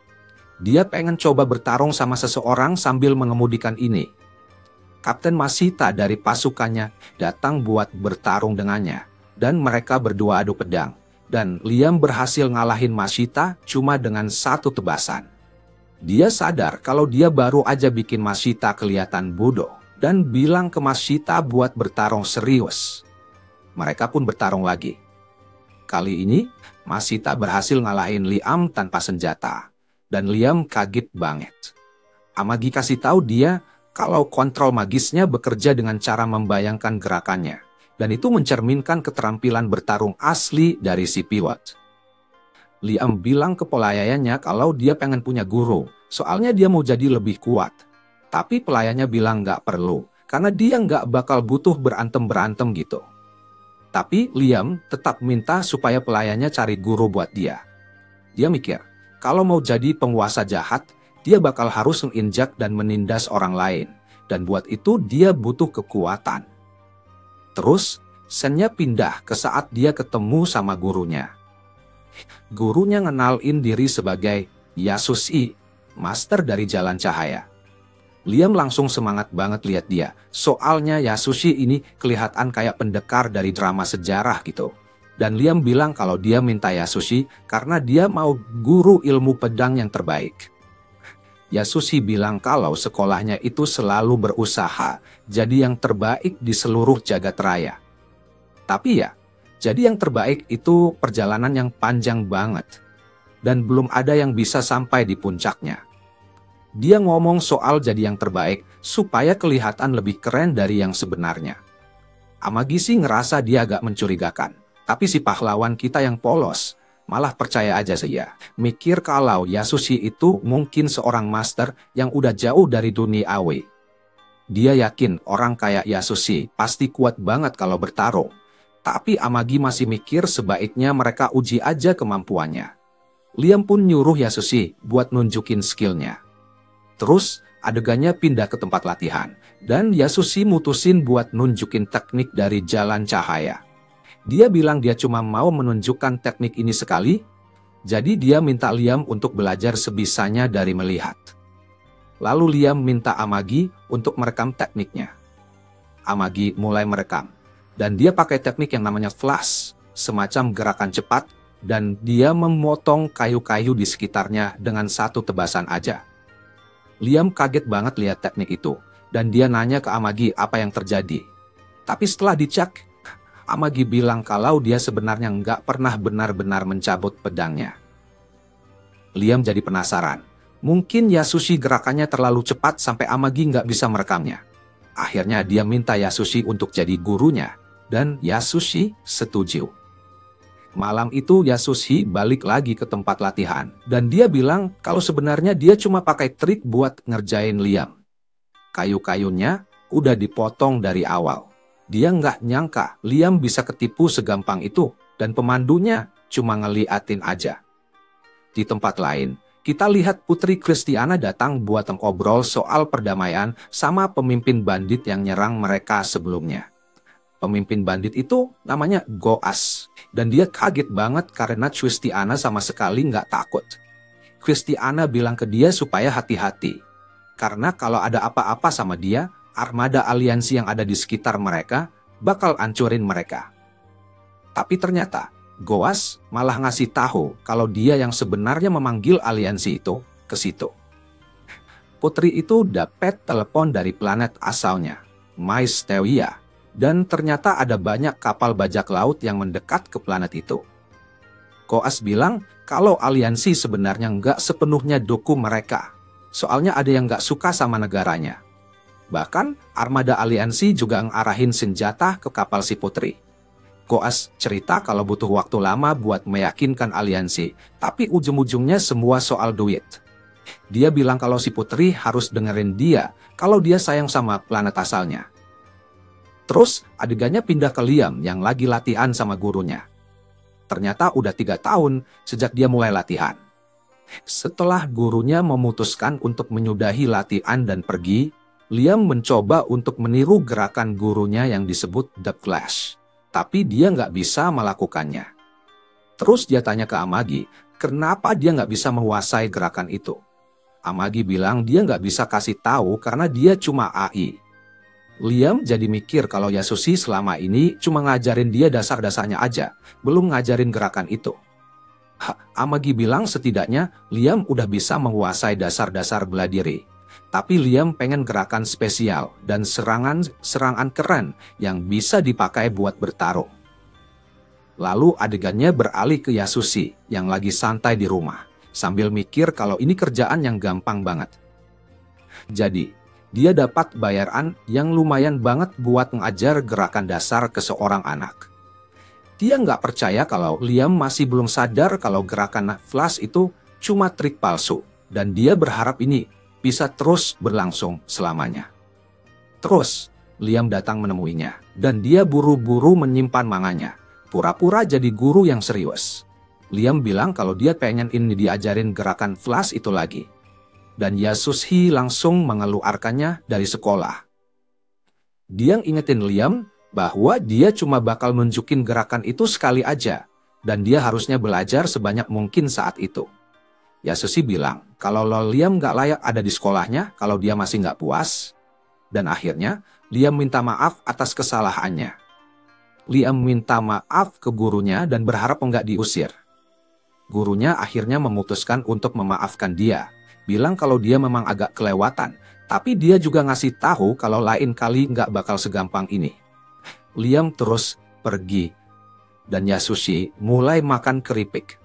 Dia pengen coba bertarung sama seseorang sambil mengemudikan ini. Kapten Masita dari pasukannya datang buat bertarung dengannya, dan mereka berdua adu pedang, dan Liam berhasil ngalahin Masita cuma dengan 1 tebasan. Dia sadar kalau dia baru aja bikin Masita kelihatan bodoh, dan bilang ke Masita buat bertarung serius. Mereka pun bertarung lagi. Kali ini, Masita berhasil ngalahin Liam tanpa senjata, dan Liam kaget banget. Amagi kasih tahu dia kalau kontrol magisnya bekerja dengan cara membayangkan gerakannya, dan itu mencerminkan keterampilan bertarung asli dari si pilot. Liam bilang ke pelayannya kalau dia pengen punya guru, soalnya dia mau jadi lebih kuat. Tapi pelayannya bilang nggak perlu, karena dia nggak bakal butuh berantem-berantem gitu. Tapi Liam tetap minta supaya pelayannya cari guru buat dia. Dia mikir, kalau mau jadi penguasa jahat, dia bakal harus menginjak dan menindas orang lain. Dan buat itu dia butuh kekuatan. Terus, Sennya pindah ke saat dia ketemu sama gurunya. Gurunya ngenalin diri sebagai Yasushi, master dari jalan cahaya. Liam langsung semangat banget lihat dia, soalnya Yasushi ini kelihatan kayak pendekar dari drama sejarah gitu. Dan Liam bilang kalau dia minta Yasushi karena dia mau guru ilmu pedang yang terbaik. Yasushi bilang kalau sekolahnya itu selalu berusaha jadi yang terbaik di seluruh jagat raya. Tapi ya, jadi yang terbaik itu perjalanan yang panjang banget. Dan belum ada yang bisa sampai di puncaknya. Dia ngomong soal jadi yang terbaik supaya kelihatan lebih keren dari yang sebenarnya. Amagi sih ngerasa dia agak mencurigakan. Tapi si pahlawan kita yang polos malah percaya aja sih ya. Mikir kalau Yasushi itu mungkin seorang master yang udah jauh dari dunia AOE. Dia yakin orang kayak Yasushi pasti kuat banget kalau bertarung. Tapi Amagi masih mikir sebaiknya mereka uji aja kemampuannya. Liam pun nyuruh Yasushi buat nunjukin skillnya. Terus adegannya pindah ke tempat latihan. Dan Yasushi mutusin buat nunjukin teknik dari jalan cahaya. Dia bilang dia cuma mau menunjukkan teknik ini sekali. Jadi dia minta Liam untuk belajar sebisanya dari melihat. Lalu Liam minta Amagi untuk merekam tekniknya. Amagi mulai merekam. Dan dia pakai teknik yang namanya flash, semacam gerakan cepat, dan dia memotong kayu-kayu di sekitarnya dengan satu tebasan aja. Liam kaget banget lihat teknik itu, dan dia nanya ke Amagi apa yang terjadi. Tapi setelah dicek, Amagi bilang kalau dia sebenarnya nggak pernah benar-benar mencabut pedangnya. Liam jadi penasaran. Mungkin Yasushi gerakannya terlalu cepat sampai Amagi nggak bisa merekamnya. Akhirnya dia minta Yasushi untuk jadi gurunya. Dan Yasushi setuju. Malam itu Yasushi balik lagi ke tempat latihan. Dan dia bilang kalau sebenarnya dia cuma pakai trik buat ngerjain Liam. Kayu-kayunya udah dipotong dari awal. Dia nggak nyangka Liam bisa ketipu segampang itu. Dan pemandunya cuma ngeliatin aja. Di tempat lain, kita lihat Putri Christiana datang buat ngobrol soal perdamaian sama pemimpin bandit yang nyerang mereka sebelumnya. Pemimpin bandit itu namanya Goas. Dan dia kaget banget karena Christiana sama sekali nggak takut. Christiana bilang ke dia supaya hati-hati. Karena kalau ada apa-apa sama dia, armada aliansi yang ada di sekitar mereka bakal ancurin mereka. Tapi ternyata Goas malah ngasih tahu kalau dia yang sebenarnya memanggil aliansi itu ke situ. Putri itu dapat telepon dari planet asalnya, Mysteria. Dan ternyata ada banyak kapal bajak laut yang mendekat ke planet itu. Goas bilang kalau aliansi sebenarnya nggak sepenuhnya dukung mereka. Soalnya ada yang nggak suka sama negaranya. Bahkan armada aliansi juga ngarahin senjata ke kapal si Putri. Goas cerita kalau butuh waktu lama buat meyakinkan aliansi. Tapi ujung-ujungnya semua soal duit. Dia bilang kalau si Putri harus dengerin dia kalau dia sayang sama planet asalnya. Terus adegannya pindah ke Liam yang lagi latihan sama gurunya. Ternyata udah 3 tahun sejak dia mulai latihan. Setelah gurunya memutuskan untuk menyudahi latihan dan pergi, Liam mencoba untuk meniru gerakan gurunya yang disebut The Flash. Tapi dia nggak bisa melakukannya. Terus dia tanya ke Amagi, kenapa dia nggak bisa menguasai gerakan itu? Amagi bilang dia nggak bisa kasih tahu karena dia cuma AI. Liam jadi mikir kalau Yasushi selama ini cuma ngajarin dia dasar-dasarnya aja, belum ngajarin gerakan itu. Amagi bilang setidaknya Liam udah bisa menguasai dasar-dasar bela diri. Tapi Liam pengen gerakan spesial dan serangan keren yang bisa dipakai buat bertarung. Lalu adegannya beralih ke Yasushi yang lagi santai di rumah, sambil mikir kalau ini kerjaan yang gampang banget. Jadi, dia dapat bayaran yang lumayan banget buat ngajar gerakan dasar ke seorang anak. Dia nggak percaya kalau Liam masih belum sadar kalau gerakan flash itu cuma trik palsu. Dan dia berharap ini bisa terus berlangsung selamanya. Terus, Liam datang menemuinya. Dan dia buru-buru menyimpan manganya. Pura-pura jadi guru yang serius. Liam bilang kalau dia pengen ini diajarin gerakan flash itu lagi. Dan Yasushi langsung mengeluarkannya dari sekolah. Dia ngingetin Liam bahwa dia cuma bakal nunjukin gerakan itu sekali aja, dan dia harusnya belajar sebanyak mungkin saat itu. Yasushi bilang kalau Liam nggak layak ada di sekolahnya kalau dia masih nggak puas. Dan akhirnya, Liam minta maaf atas kesalahannya. Liam minta maaf ke gurunya dan berharap nggak diusir. Gurunya akhirnya memutuskan untuk memaafkan dia, bilang kalau dia memang agak kelewatan, tapi dia juga ngasih tahu kalau lain kali nggak bakal segampang ini. Liam terus pergi, dan Yasushi mulai makan keripik.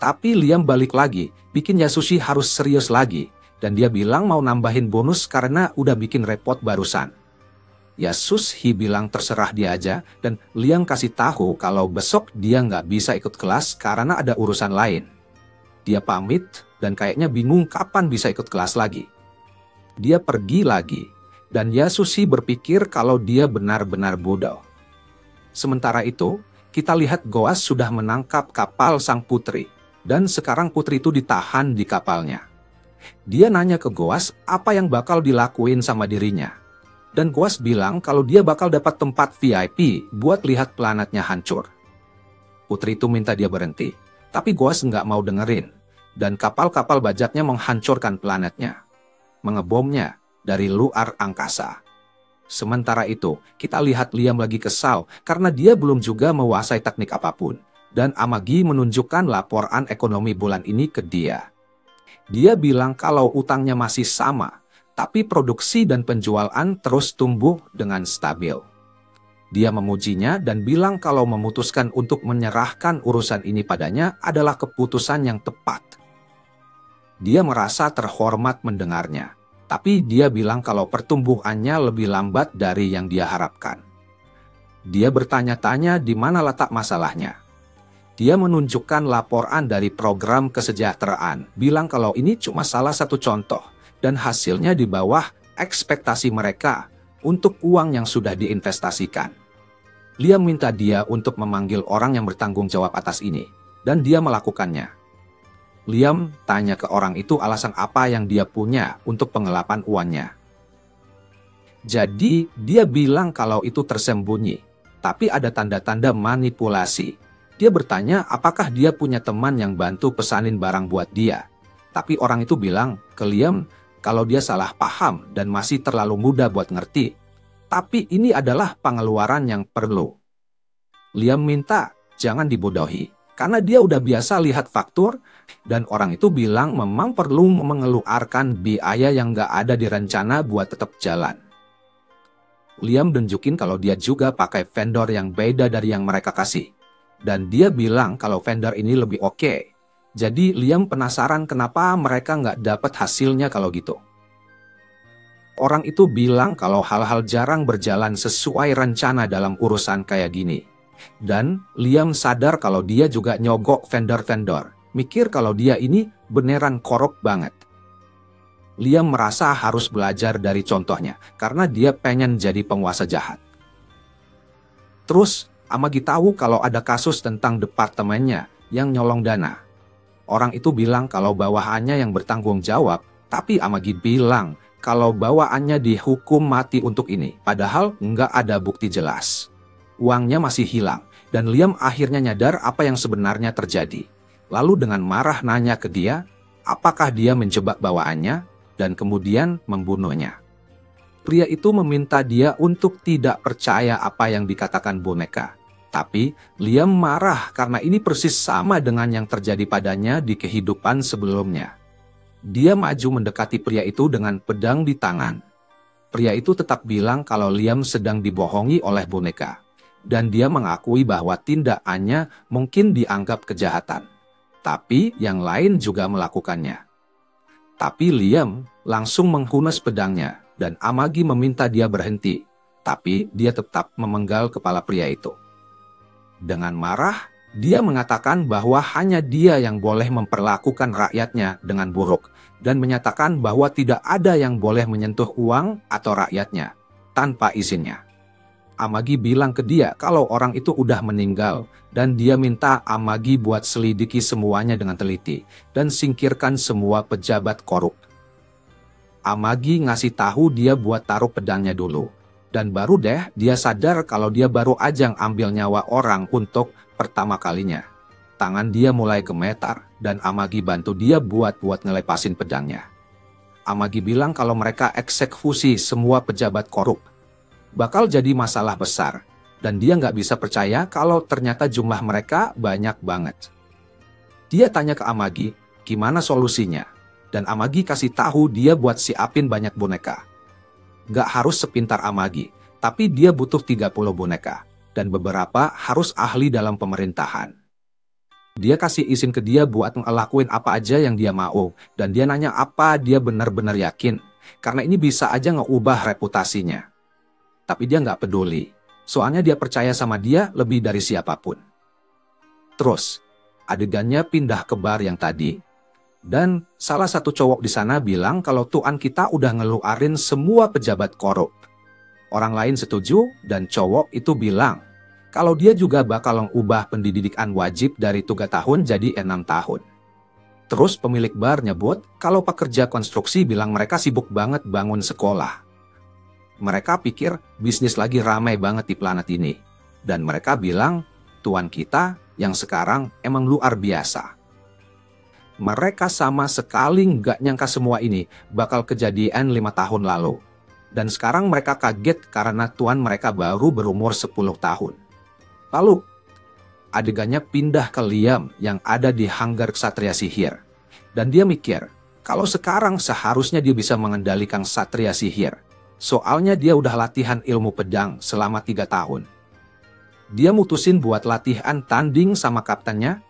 Tapi Liam balik lagi, bikin Yasushi harus serius lagi, dan dia bilang mau nambahin bonus karena udah bikin repot barusan. Yasushi bilang terserah dia aja, dan Liam kasih tahu kalau besok dia nggak bisa ikut kelas karena ada urusan lain. Dia pamit, dan kayaknya bingung kapan bisa ikut kelas lagi. Dia pergi lagi, dan Yasushi berpikir kalau dia benar-benar bodoh. Sementara itu, kita lihat Goas sudah menangkap kapal sang putri, dan sekarang putri itu ditahan di kapalnya. Dia nanya ke Goas apa yang bakal dilakuin sama dirinya. Dan Goas bilang kalau dia bakal dapat tempat VIP buat lihat planetnya hancur. Putri itu minta dia berhenti, tapi Goas nggak mau dengerin. Dan kapal-kapal bajaknya menghancurkan planetnya, mengebomnya dari luar angkasa. Sementara itu, kita lihat Liam lagi kesal karena dia belum juga menguasai teknik apapun. Dan Amagi menunjukkan laporan ekonomi bulan ini ke dia. Dia bilang kalau utangnya masih sama, tapi produksi dan penjualan terus tumbuh dengan stabil. Dia memujinya dan bilang kalau memutuskan untuk menyerahkan urusan ini padanya adalah keputusan yang tepat. Dia merasa terhormat mendengarnya. Tapi dia bilang kalau pertumbuhannya lebih lambat dari yang dia harapkan. Dia bertanya-tanya di mana letak masalahnya. Dia menunjukkan laporan dari program kesejahteraan, bilang kalau ini cuma salah satu contoh, dan hasilnya di bawah ekspektasi mereka untuk uang yang sudah diinvestasikan. Liam minta dia untuk memanggil orang yang bertanggung jawab atas ini, dan dia melakukannya. Liam tanya ke orang itu alasan apa yang dia punya untuk penggelapan uangnya. Jadi, dia bilang kalau itu tersembunyi, tapi ada tanda-tanda manipulasi. Dia bertanya apakah dia punya teman yang bantu pesanin barang buat dia. Tapi orang itu bilang ke Liam kalau dia salah paham dan masih terlalu muda buat ngerti. Tapi ini adalah pengeluaran yang perlu. Liam minta jangan dibodohi, karena dia udah biasa lihat faktur, dan orang itu bilang memang perlu mengeluarkan biaya yang nggak ada di rencana buat tetap jalan. Liam tunjukin kalau dia juga pakai vendor yang beda dari yang mereka kasih. Dan dia bilang kalau vendor ini lebih oke. Jadi Liam penasaran kenapa mereka nggak dapat hasilnya kalau gitu. Orang itu bilang kalau hal-hal jarang berjalan sesuai rencana dalam urusan kayak gini. Dan Liam sadar kalau dia juga nyogok vendor-vendor. Mikir kalau dia ini beneran korup banget. Liam merasa harus belajar dari contohnya, karena dia pengen jadi penguasa jahat. Terus, Amagi tahu kalau ada kasus tentang departemennya yang nyolong dana. Orang itu bilang kalau bawahannya yang bertanggung jawab, tapi Amagi bilang kalau bawahannya dihukum mati untuk ini, padahal nggak ada bukti jelas. Uangnya masih hilang, dan Liam akhirnya nyadar apa yang sebenarnya terjadi. Lalu dengan marah nanya ke dia, apakah dia menjebak bawahannya, dan kemudian membunuhnya. Pria itu meminta dia untuk tidak percaya apa yang dikatakan boneka. Tapi Liam marah karena ini persis sama dengan yang terjadi padanya di kehidupan sebelumnya. Dia maju mendekati pria itu dengan pedang di tangan. Pria itu tetap bilang kalau Liam sedang dibohongi oleh boneka. Dan dia mengakui bahwa tindakannya mungkin dianggap kejahatan. Tapi yang lain juga melakukannya. Tapi Liam langsung menghunus pedangnya dan Amagi meminta dia berhenti. Tapi dia tetap memenggal kepala pria itu. Dengan marah, dia mengatakan bahwa hanya dia yang boleh memperlakukan rakyatnya dengan buruk dan menyatakan bahwa tidak ada yang boleh menyentuh uang atau rakyatnya tanpa izinnya. Amagi bilang ke dia kalau orang itu udah meninggal dan dia minta Amagi buat selidiki semuanya dengan teliti dan singkirkan semua pejabat korup. Amagi ngasih tahu dia buat taruh pedangnya dulu. Dan baru deh dia sadar kalau dia baru aja ambil nyawa orang untuk pertama kalinya. Tangan dia mulai gemetar dan Amagi bantu dia buat ngelepasin pedangnya. Amagi bilang kalau mereka eksekusi semua pejabat korup. Bakal jadi masalah besar. Dan dia nggak bisa percaya kalau ternyata jumlah mereka banyak banget. Dia tanya ke Amagi, gimana solusinya? Dan Amagi kasih tahu dia buat siapin banyak boneka. Gak harus sepintar Amagi, tapi dia butuh 30 boneka. Dan beberapa harus ahli dalam pemerintahan. Dia kasih izin ke dia buat ngelakuin apa aja yang dia mau. Dan dia nanya apa dia benar-benar yakin. Karena ini bisa aja ngeubah reputasinya. Tapi dia nggak peduli. Soalnya dia percaya sama dia lebih dari siapapun. Terus, adegannya pindah ke bar yang tadi. Dan salah satu cowok di sana bilang kalau tuan kita udah ngeluarin semua pejabat korup. Orang lain setuju dan cowok itu bilang kalau dia juga bakal mengubah pendidikan wajib dari 3 tahun jadi 6 tahun. Terus pemilik bar nyebut kalau pekerja konstruksi bilang mereka sibuk banget bangun sekolah. Mereka pikir bisnis lagi ramai banget di planet ini. Dan mereka bilang tuan kita yang sekarang emang luar biasa. Mereka sama sekali nggak nyangka semua ini bakal kejadian 5 tahun lalu. Dan sekarang mereka kaget karena tuan mereka baru berumur 10 tahun. Lalu, adegannya pindah ke Liam yang ada di hanggar Ksatria Sihir. Dan dia mikir, kalau sekarang seharusnya dia bisa mengendalikan Ksatria Sihir. Soalnya dia udah latihan ilmu pedang selama 3 tahun. Dia mutusin buat latihan tanding sama kaptennya.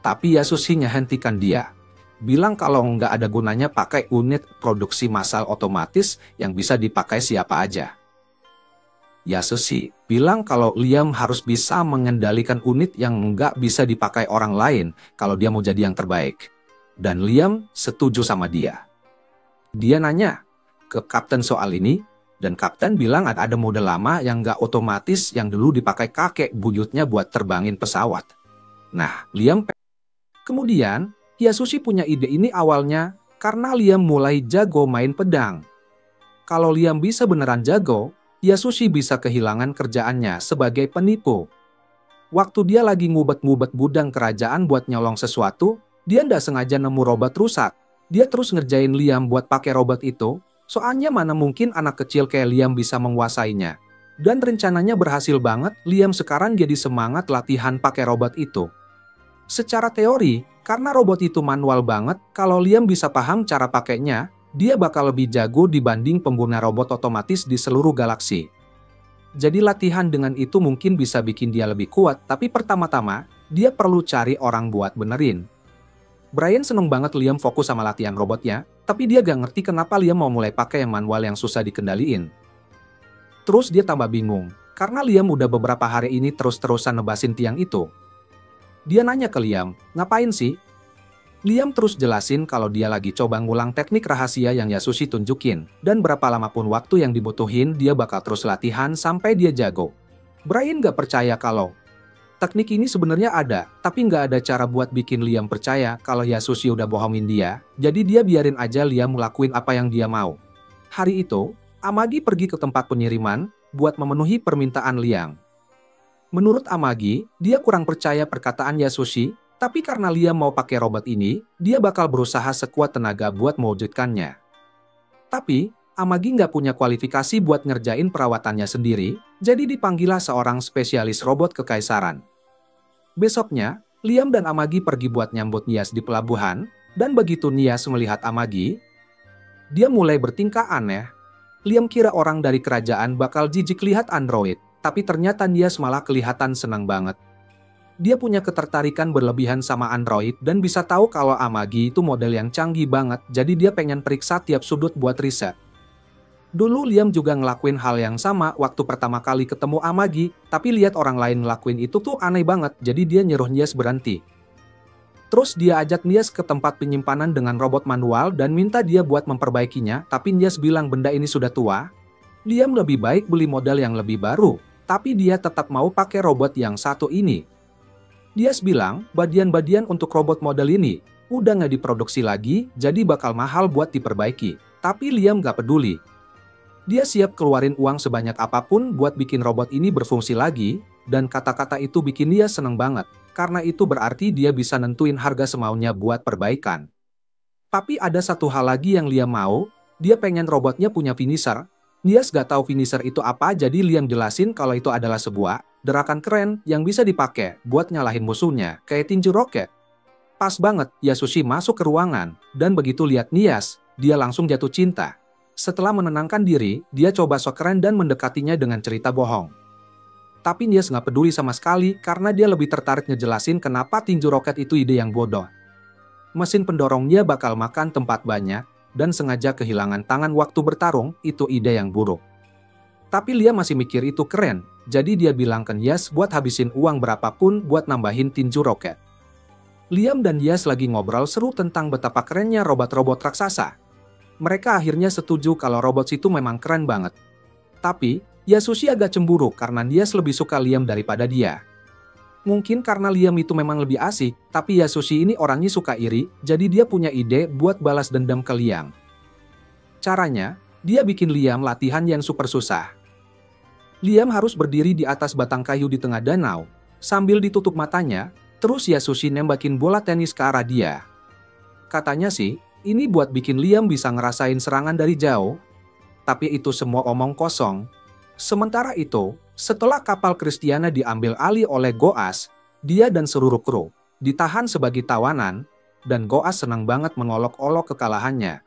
Tapi Yasushi hentikan dia. Bilang kalau nggak ada gunanya pakai unit produksi massal otomatis yang bisa dipakai siapa aja. Yasushi bilang kalau Liam harus bisa mengendalikan unit yang nggak bisa dipakai orang lain kalau dia mau jadi yang terbaik. Dan Liam setuju sama dia. Dia nanya ke kapten soal ini, dan kapten bilang ada mode lama yang nggak otomatis yang dulu dipakai kakek buyutnya buat terbangin pesawat. Nah, Liam kemudian, Yasushi punya ide ini awalnya karena Liam mulai jago main pedang. Kalau Liam bisa beneran jago, Yasushi bisa kehilangan kerjaannya sebagai penipu. Waktu dia lagi ngubet-ngubet gudang kerajaan buat nyolong sesuatu, dia ndak sengaja nemu robot rusak. Dia terus ngerjain Liam buat pakai robot itu, soalnya mana mungkin anak kecil kayak Liam bisa menguasainya. Dan rencananya berhasil banget, Liam sekarang jadi semangat latihan pakai robot itu. Secara teori, karena robot itu manual banget, kalau Liam bisa paham cara pakainya, dia bakal lebih jago dibanding pengguna robot otomatis di seluruh galaksi. Jadi latihan dengan itu mungkin bisa bikin dia lebih kuat, tapi pertama-tama, dia perlu cari orang buat benerin. Brian seneng banget Liam fokus sama latihan robotnya, tapi dia gak ngerti kenapa Liam mau mulai pakai yang manual yang susah dikendaliin. Terus dia tambah bingung, karena Liam udah beberapa hari ini terus-terusan nebasin tiang itu. Dia nanya ke Liam, ngapain sih? Liam terus jelasin kalau dia lagi coba ngulang teknik rahasia yang Yasushi tunjukin, dan berapa lama pun waktu yang dibutuhin dia bakal terus latihan sampai dia jago. Brian gak percaya kalau teknik ini sebenarnya ada, tapi nggak ada cara buat bikin Liam percaya kalau Yasushi udah bohongin dia, jadi dia biarin aja Liam ngelakuin apa yang dia mau. Hari itu, Amagi pergi ke tempat pengiriman buat memenuhi permintaan Liam. Menurut Amagi, dia kurang percaya perkataan Yasushi, tapi karena Liam mau pakai robot ini, dia bakal berusaha sekuat tenaga buat mewujudkannya. Tapi, Amagi nggak punya kualifikasi buat ngerjain perawatannya sendiri, jadi dipanggillah seorang spesialis robot kekaisaran. Besoknya, Liam dan Amagi pergi buat nyambut Nias di pelabuhan, dan begitu Nias melihat Amagi, dia mulai bertingkah aneh. Liam kira orang dari kerajaan bakal jijik lihat android, tapi ternyata Nias malah kelihatan senang banget. Dia punya ketertarikan berlebihan sama android dan bisa tahu kalau Amagi itu model yang canggih banget, jadi dia pengen periksa tiap sudut buat riset. Dulu Liam juga ngelakuin hal yang sama waktu pertama kali ketemu Amagi, tapi lihat orang lain ngelakuin itu tuh aneh banget, jadi dia nyuruh Nias berhenti. Terus dia ajak Nias ke tempat penyimpanan dengan robot manual dan minta dia buat memperbaikinya, tapi Nias bilang benda ini sudah tua. Liam lebih baik beli model yang lebih baru, tapi dia tetap mau pakai robot yang satu ini. Nias bilang bagian-bagian untuk robot model ini udah nggak diproduksi lagi, jadi bakal mahal buat diperbaiki, tapi Liam nggak peduli. Dia siap keluarin uang sebanyak apapun buat bikin robot ini berfungsi lagi, dan kata-kata itu bikin dia seneng banget, karena itu berarti dia bisa nentuin harga semaunya buat perbaikan. Tapi ada satu hal lagi yang Liam mau, dia pengen robotnya punya finisher. Nias gak tahu finisher itu apa, jadi Liam jelasin kalau itu adalah sebuah gerakan keren yang bisa dipakai buat nyalahin musuhnya, kayak tinju roket. Pas banget, Yasushi masuk ke ruangan, dan begitu lihat Nias, dia langsung jatuh cinta. Setelah menenangkan diri, dia coba sok keren dan mendekatinya dengan cerita bohong. Tapi Nias nggak peduli sama sekali karena dia lebih tertarik ngejelasin kenapa tinju roket itu ide yang bodoh. Mesin pendorongnya bakal makan tempat banyak, dan sengaja kehilangan tangan waktu bertarung, itu ide yang buruk. Tapi Liam masih mikir itu keren, jadi dia bilang ke Nias buat habisin uang berapapun buat nambahin tinju roket. Liam dan Nias lagi ngobrol seru tentang betapa kerennya robot-robot raksasa. Mereka akhirnya setuju kalau robot itu memang keren banget. Tapi, Yasushi agak cemburu karena Nias lebih suka Liam daripada dia. Mungkin karena Liam itu memang lebih asik, tapi Yasushi ini orangnya suka iri, jadi dia punya ide buat balas dendam ke Liam. Caranya, dia bikin Liam latihan yang super susah. Liam harus berdiri di atas batang kayu di tengah danau, sambil ditutup matanya, terus Yasushi nembakin bola tenis ke arah dia. Katanya sih, ini buat bikin Liam bisa ngerasain serangan dari jauh. Tapi itu semua omong kosong. Sementara itu, setelah kapal Christiana diambil alih oleh Goas, dia dan seluruh kru ditahan sebagai tawanan, dan Goas senang banget mengolok-olok kekalahannya.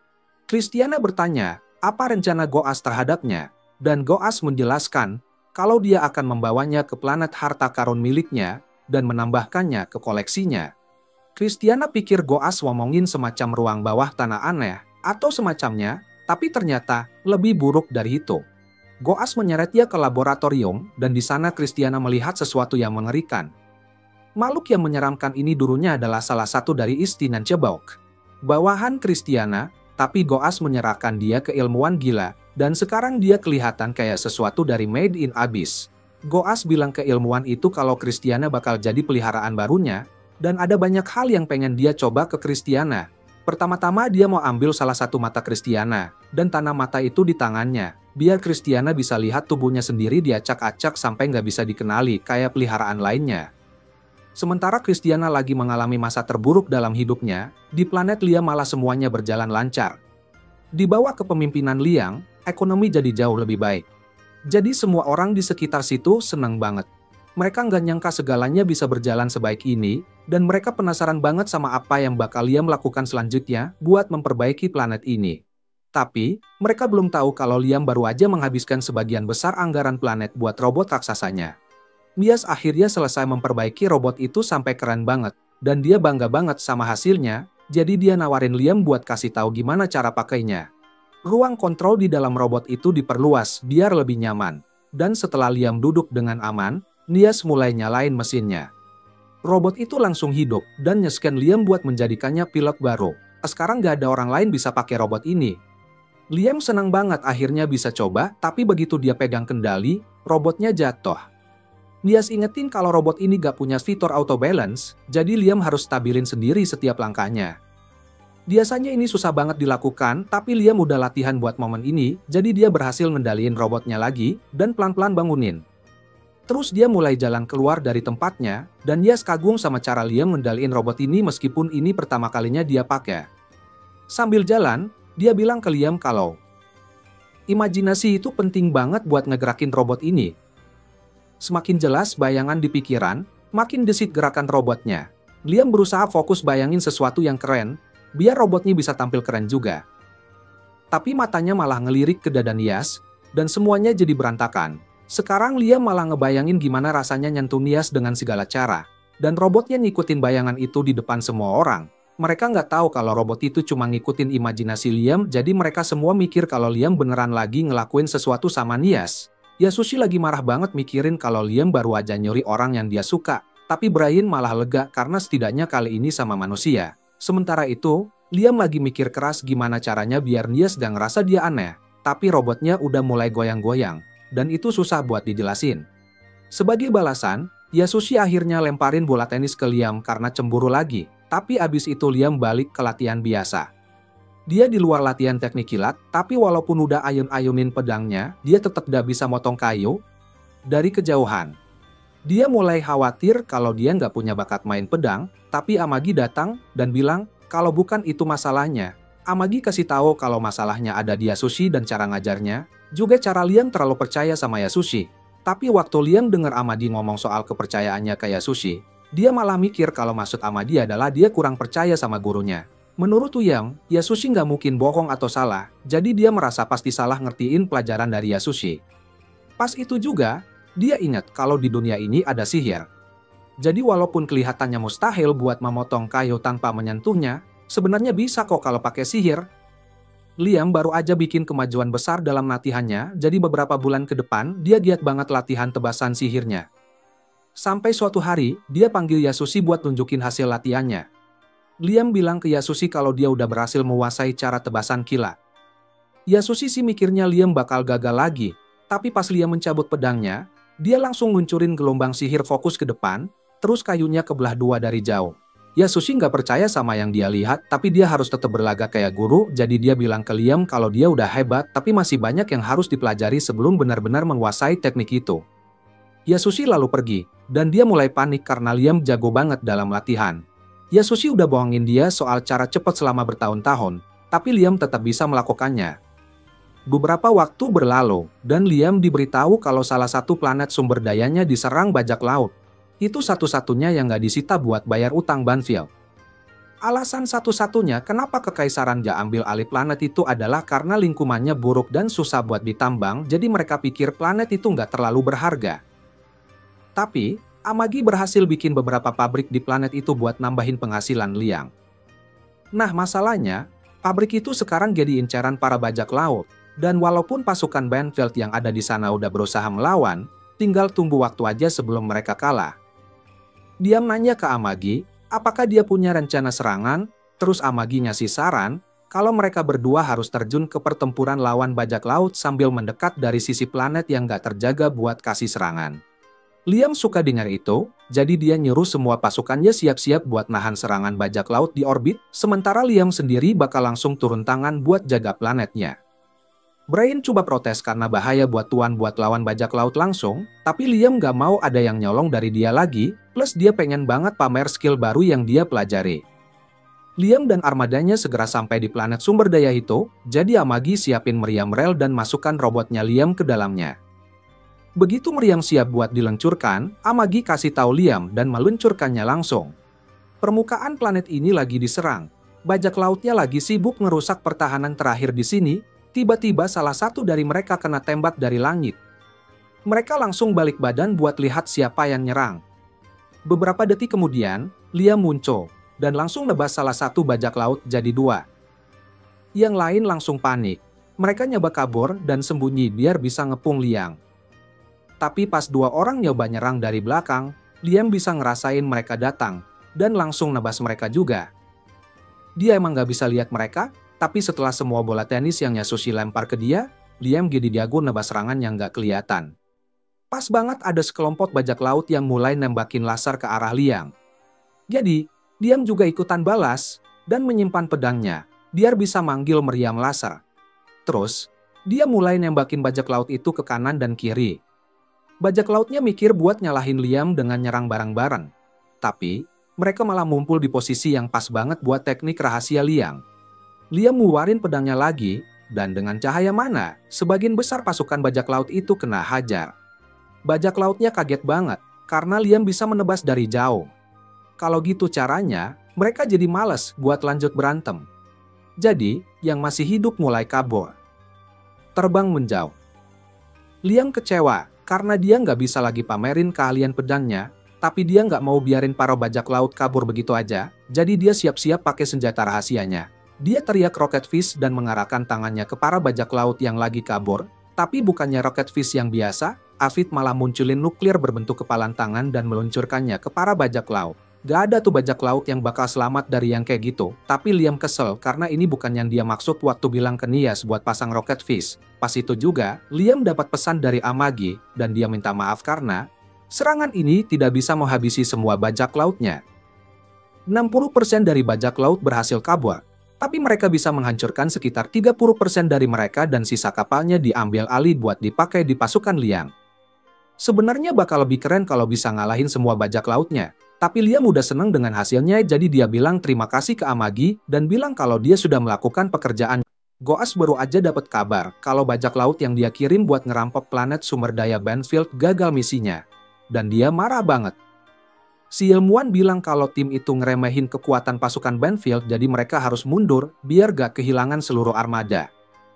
Christiana bertanya, apa rencana Goas terhadapnya, dan Goas menjelaskan kalau dia akan membawanya ke planet harta karun miliknya dan menambahkannya ke koleksinya. Christiana pikir Goas ngomongin semacam ruang bawah tanah aneh atau semacamnya, tapi ternyata lebih buruk dari itu. Goas menyeret dia ke laboratorium, dan di sana Christiana melihat sesuatu yang mengerikan. Makhluk yang menyeramkan ini dulunya adalah salah satu dari Istinan Chebok, bawahan Christiana, tapi Goas menyerahkan dia ke ilmuwan gila, dan sekarang dia kelihatan kayak sesuatu dari Made in Abyss. Goas bilang ke ilmuwan itu kalau Christiana bakal jadi peliharaan barunya, dan ada banyak hal yang pengen dia coba ke Christiana. Pertama-tama dia mau ambil salah satu mata Christiana, dan tanam mata itu di tangannya, biar Christiana bisa lihat tubuhnya sendiri diacak-acak sampai nggak bisa dikenali kayak peliharaan lainnya. Sementara Christiana lagi mengalami masa terburuk dalam hidupnya, di planet Liam malah semuanya berjalan lancar. Di bawah kepemimpinan Liang, ekonomi jadi jauh lebih baik. Jadi semua orang di sekitar situ senang banget. Mereka nggak nyangka segalanya bisa berjalan sebaik ini, dan mereka penasaran banget sama apa yang bakal Liam lakukan selanjutnya buat memperbaiki planet ini. Tapi, mereka belum tahu kalau Liam baru aja menghabiskan sebagian besar anggaran planet buat robot raksasanya. Nias akhirnya selesai memperbaiki robot itu sampai keren banget, dan dia bangga banget sama hasilnya, jadi dia nawarin Liam buat kasih tahu gimana cara pakainya. Ruang kontrol di dalam robot itu diperluas biar lebih nyaman, dan setelah Liam duduk dengan aman, Nias mulai nyalain mesinnya. Robot itu langsung hidup dan nge-scan Liam buat menjadikannya pilot baru. Sekarang gak ada orang lain bisa pakai robot ini. Liam senang banget akhirnya bisa coba, tapi begitu dia pegang kendali, robotnya jatuh. Nias ingetin kalau robot ini gak punya fitur auto balance, jadi Liam harus stabilin sendiri setiap langkahnya. Biasanya ini susah banget dilakukan, tapi Liam udah latihan buat momen ini, jadi dia berhasil ngendaliin robotnya lagi, dan pelan-pelan bangunin. Terus dia mulai jalan keluar dari tempatnya, dan Nias kagum sama cara Liam ngendaliin robot ini meskipun ini pertama kalinya dia pakai. Sambil jalan, dia bilang ke Liam kalau imajinasi itu penting banget buat ngegerakin robot ini. Semakin jelas bayangan di pikiran, makin desit gerakan robotnya. Liam berusaha fokus bayangin sesuatu yang keren, biar robotnya bisa tampil keren juga. Tapi matanya malah ngelirik ke dada Nias, dan semuanya jadi berantakan. Sekarang Liam malah ngebayangin gimana rasanya nyentuh Nias dengan segala cara. Dan robotnya ngikutin bayangan itu di depan semua orang. Mereka nggak tahu kalau robot itu cuma ngikutin imajinasi Liam, jadi mereka semua mikir kalau Liam beneran lagi ngelakuin sesuatu sama Nias. Yasushi lagi marah banget mikirin kalau Liam baru aja nyuri orang yang dia suka. Tapi Brian malah lega karena setidaknya kali ini sama manusia. Sementara itu, Liam lagi mikir keras gimana caranya biar Nias gak ngerasa dia aneh. Tapi robotnya udah mulai goyang-goyang. Dan itu susah buat dijelasin. Sebagai balasan, Yasushi akhirnya lemparin bola tenis ke Liam karena cemburu lagi. Tapi abis itu Liam balik ke latihan biasa. Dia di luar latihan teknik kilat, tapi walaupun udah ayun-ayunin pedangnya, dia tetap gak bisa motong kayu dari kejauhan. Dia mulai khawatir kalau dia nggak punya bakat main pedang, tapi Amagi datang dan bilang kalau bukan itu masalahnya. Amagi kasih tahu kalau masalahnya ada di Yasushi dan cara ngajarnya, juga cara Liam terlalu percaya sama Yasushi. Tapi waktu Liam dengar Amagi ngomong soal kepercayaannya ke Yasushi, dia malah mikir kalau maksud Amagi adalah dia kurang percaya sama gurunya. Menurut Liam, Yasushi nggak mungkin bohong atau salah, jadi dia merasa pasti salah ngertiin pelajaran dari Yasushi. Pas itu juga, dia ingat kalau di dunia ini ada sihir. Jadi walaupun kelihatannya mustahil buat memotong kayu tanpa menyentuhnya, sebenarnya bisa kok kalau pakai sihir. Liam baru aja bikin kemajuan besar dalam latihannya, jadi beberapa bulan ke depan dia giat banget latihan tebasan sihirnya. Sampai suatu hari, dia panggil Yasushi buat tunjukin hasil latihannya. Liam bilang ke Yasushi kalau dia udah berhasil menguasai cara tebasan kilat. Yasushi sih mikirnya Liam bakal gagal lagi, tapi pas Liam mencabut pedangnya, dia langsung luncurin gelombang sihir fokus ke depan, terus kayunya kebelah dua dari jauh. Yasushi nggak percaya sama yang dia lihat, tapi dia harus tetap berlagak kayak guru, jadi dia bilang ke Liam kalau dia udah hebat, tapi masih banyak yang harus dipelajari sebelum benar-benar menguasai teknik itu. Yasushi lalu pergi, dan dia mulai panik karena Liam jago banget dalam latihan. Yasushi udah bohongin dia soal cara cepat selama bertahun-tahun, tapi Liam tetap bisa melakukannya. Beberapa waktu berlalu, dan Liam diberitahu kalau salah satu planet sumber dayanya diserang bajak laut. Itu satu-satunya yang nggak disita buat bayar utang Banfield. Alasan satu-satunya kenapa Kekaisaran nggak ambil alih planet itu adalah karena lingkungannya buruk dan susah buat ditambang, jadi mereka pikir planet itu nggak terlalu berharga. Tapi, Amagi berhasil bikin beberapa pabrik di planet itu buat nambahin penghasilan Liam. Nah masalahnya, pabrik itu sekarang jadi incaran para bajak laut, dan walaupun pasukan Banfield yang ada di sana udah berusaha melawan, tinggal tunggu waktu aja sebelum mereka kalah. Dia nanya ke Amagi, apakah dia punya rencana serangan, terus Amagi ngasih saran, kalau mereka berdua harus terjun ke pertempuran lawan bajak laut sambil mendekat dari sisi planet yang gak terjaga buat kasih serangan. Liam suka dengar itu, jadi dia nyuruh semua pasukannya siap-siap buat nahan serangan bajak laut di orbit, sementara Liam sendiri bakal langsung turun tangan buat jaga planetnya. Brian coba protes karena bahaya buat Tuan buat lawan bajak laut langsung, tapi Liam gak mau ada yang nyolong dari dia lagi, plus dia pengen banget pamer skill baru yang dia pelajari. Liam dan armadanya segera sampai di planet sumber daya itu, jadi Amagi siapin meriam rel dan masukkan robotnya Liam ke dalamnya. Begitu meriam siap buat diluncurkan, Amagi kasih tahu Liam dan meluncurkannya langsung. Permukaan planet ini lagi diserang. Bajak lautnya lagi sibuk ngerusak pertahanan terakhir di sini, tiba-tiba salah satu dari mereka kena tembak dari langit. Mereka langsung balik badan buat lihat siapa yang nyerang. Beberapa detik kemudian, Liam muncul, dan langsung nebas salah satu bajak laut jadi dua. Yang lain langsung panik. Mereka nyoba kabur dan sembunyi biar bisa ngepung Liam. Tapi pas dua orang nyoba nyerang dari belakang, Liam bisa ngerasain mereka datang, dan langsung nebas mereka juga. Dia emang gak bisa lihat mereka, tapi setelah semua bola tenis yang Yasushi lempar ke dia, Liam jadi diago nebas serangan yang gak kelihatan. Pas banget ada sekelompok bajak laut yang mulai nembakin laser ke arah Liam. Jadi, Liam juga ikutan balas, dan menyimpan pedangnya, biar bisa manggil meriam laser. Terus, dia mulai nembakin bajak laut itu ke kanan dan kiri. Bajak lautnya mikir buat nyalahin Liam dengan nyerang bareng-bareng. Tapi, mereka malah ngumpul di posisi yang pas banget buat teknik rahasia Liam. Liam ngeluarin pedangnya lagi, dan dengan cahaya mana, sebagian besar pasukan bajak laut itu kena hajar. Bajak lautnya kaget banget, karena Liam bisa menebas dari jauh. Kalau gitu caranya, mereka jadi malas buat lanjut berantem. Jadi, yang masih hidup mulai kabur. Terbang menjauh. Liam kecewa, karena dia nggak bisa lagi pamerin keahlian pedangnya, tapi dia nggak mau biarin para bajak laut kabur begitu aja, jadi dia siap-siap pakai senjata rahasianya. Dia teriak rocket fist dan mengarahkan tangannya ke para bajak laut yang lagi kabur, tapi bukannya rocket fist yang biasa, Afid malah munculin nuklir berbentuk kepalan tangan dan meluncurkannya ke para bajak laut. Gak ada tuh bajak laut yang bakal selamat dari yang kayak gitu, tapi Liam kesel karena ini bukan yang dia maksud waktu bilang ke Nias buat pasang rocket fist. Pas itu juga, Liam dapat pesan dari Amagi, dan dia minta maaf karena serangan ini tidak bisa menghabisi semua bajak lautnya. 60% dari bajak laut berhasil kabur. Tapi mereka bisa menghancurkan sekitar 30% dari mereka dan sisa kapalnya diambil alih buat dipakai di pasukan Liam. Sebenarnya bakal lebih keren kalau bisa ngalahin semua bajak lautnya. Tapi Liam udah seneng dengan hasilnya, jadi dia bilang terima kasih ke Amagi dan bilang kalau dia sudah melakukan pekerjaan. Goas baru aja dapat kabar kalau bajak laut yang dia kirim buat ngerampok planet sumber daya Banfield gagal misinya. Dan dia marah banget. Si ilmuwan bilang kalau tim itu ngeremehin kekuatan pasukan Banfield, jadi mereka harus mundur biar gak kehilangan seluruh armada.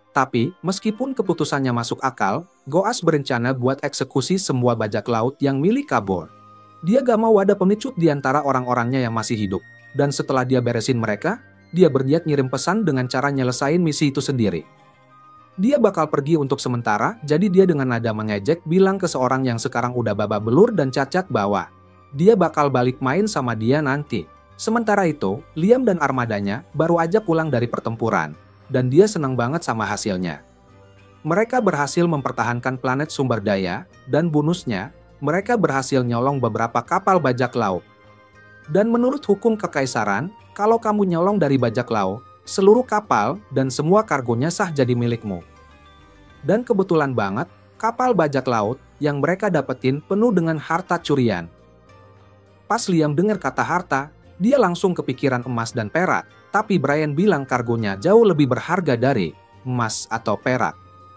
Tapi, meskipun keputusannya masuk akal, Goas berencana buat eksekusi semua bajak laut yang milik kabur. Dia gak mau ada pemicut di antara orang-orangnya yang masih hidup. Dan setelah dia beresin mereka, dia berniat ngirim pesan dengan cara nyelesain misi itu sendiri. Dia bakal pergi untuk sementara, jadi dia dengan nada mengejek bilang ke seorang yang sekarang udah babak belur dan cacat bahwa dia bakal balik main sama dia nanti. Sementara itu, Liam dan armadanya baru aja pulang dari pertempuran, dan dia senang banget sama hasilnya. Mereka berhasil mempertahankan planet sumber daya, dan bonusnya, mereka berhasil nyolong beberapa kapal bajak laut. Dan menurut hukum kekaisaran, kalau kamu nyolong dari bajak laut, seluruh kapal dan semua kargonya sah jadi milikmu. Dan kebetulan banget, kapal bajak laut yang mereka dapetin penuh dengan harta curian. Pas Liam dengar kata harta, dia langsung kepikiran emas dan perak, tapi Brian bilang kargonya jauh lebih berharga dari emas atau perak.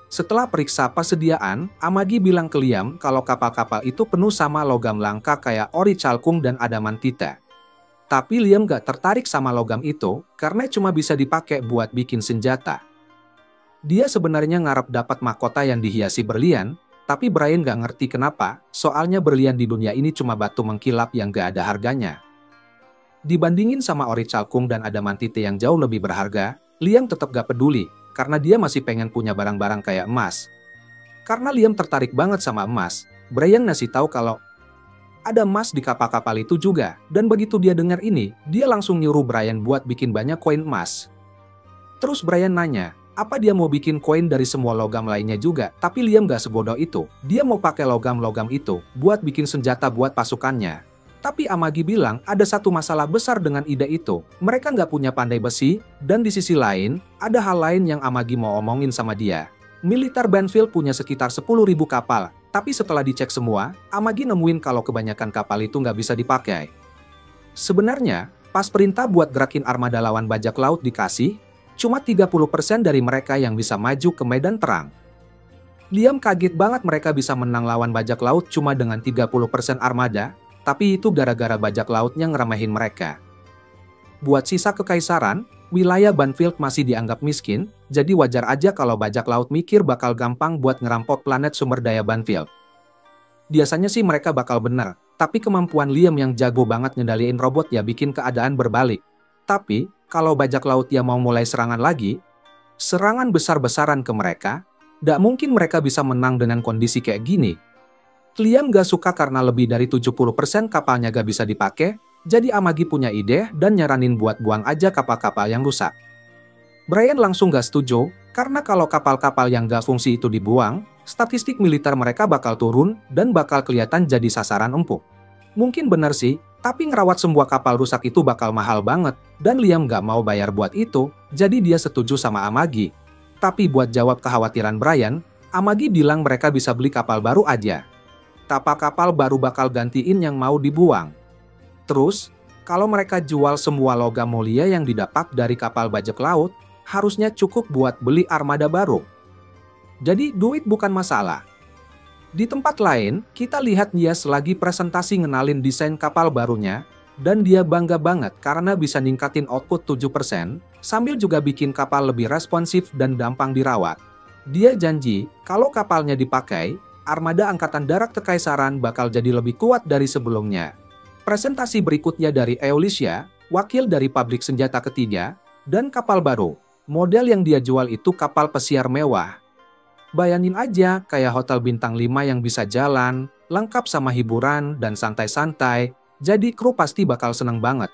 Setelah periksa persediaan, Amagi bilang ke Liam kalau kapal-kapal itu penuh sama logam langka kayak orichalcum dan adamantita. Tapi Liam gak tertarik sama logam itu, karena cuma bisa dipakai buat bikin senjata. Dia sebenarnya ngarep dapat mahkota yang dihiasi berlian, tapi Brian gak ngerti kenapa, soalnya berlian di dunia ini cuma batu mengkilap yang gak ada harganya. Dibandingin sama orichalcum dan adamantite yang jauh lebih berharga, Liam tetap gak peduli, karena dia masih pengen punya barang-barang kayak emas. Karena Liam tertarik banget sama emas, Brian ngasih tahu kalau ada emas di kapal-kapal itu juga, dan begitu dia dengar ini, dia langsung nyuruh Brian buat bikin banyak koin emas. Terus Brian nanya, apa dia mau bikin koin dari semua logam lainnya juga, tapi Liam gak sebodoh itu. Dia mau pakai logam-logam itu buat bikin senjata buat pasukannya. Tapi Amagi bilang ada satu masalah besar dengan ide itu. Mereka gak punya pandai besi, dan di sisi lain, ada hal lain yang Amagi mau omongin sama dia. Militer Banfield punya sekitar 10.000 kapal, tapi setelah dicek semua, Amagi nemuin kalau kebanyakan kapal itu gak bisa dipakai. Sebenarnya, pas perintah buat gerakin armada lawan bajak laut dikasih, cuma 30% dari mereka yang bisa maju ke medan perang. Liam kaget banget mereka bisa menang lawan bajak laut cuma dengan 30% armada, tapi itu gara-gara bajak lautnya ngeremehin mereka. Buat sisa kekaisaran, wilayah Banfield masih dianggap miskin, jadi wajar aja kalau bajak laut mikir bakal gampang buat ngerampok planet sumber daya Banfield. Biasanya sih mereka bakal bener, tapi kemampuan Liam yang jago banget ngendaliin robot ya bikin keadaan berbalik. Tapi, kalau bajak laut ya mau mulai serangan lagi, serangan besar-besaran ke mereka, gak mungkin mereka bisa menang dengan kondisi kayak gini. Liam gak suka karena lebih dari 70% kapalnya gak bisa dipakai, jadi Amagi punya ide dan nyaranin buat buang aja kapal-kapal yang rusak. Brian langsung gak setuju, karena kalau kapal-kapal yang gak fungsi itu dibuang, statistik militer mereka bakal turun dan bakal kelihatan jadi sasaran empuk. Mungkin benar sih, tapi ngerawat semua kapal rusak itu bakal mahal banget, dan Liam gak mau bayar buat itu, jadi dia setuju sama Amagi. Tapi buat jawab kekhawatiran Brian, Amagi bilang mereka bisa beli kapal baru aja. Kapal-kapal baru bakal gantiin yang mau dibuang. Terus, kalau mereka jual semua logam mulia yang didapat dari kapal bajak laut, harusnya cukup buat beli armada baru. Jadi duit bukan masalah. Di tempat lain, kita lihat Nias lagi presentasi ngenalin desain kapal barunya, dan dia bangga banget karena bisa ningkatin output 7%, sambil juga bikin kapal lebih responsif dan gampang dirawat. Dia janji, kalau kapalnya dipakai, armada Angkatan Darat Kekaisaran bakal jadi lebih kuat dari sebelumnya. Presentasi berikutnya dari Eulisia, wakil dari pabrik senjata ketiga, dan kapal baru. Model yang dia jual itu kapal pesiar mewah. Bayangin aja kayak hotel bintang 5 yang bisa jalan, lengkap sama hiburan dan santai-santai, jadi kru pasti bakal seneng banget.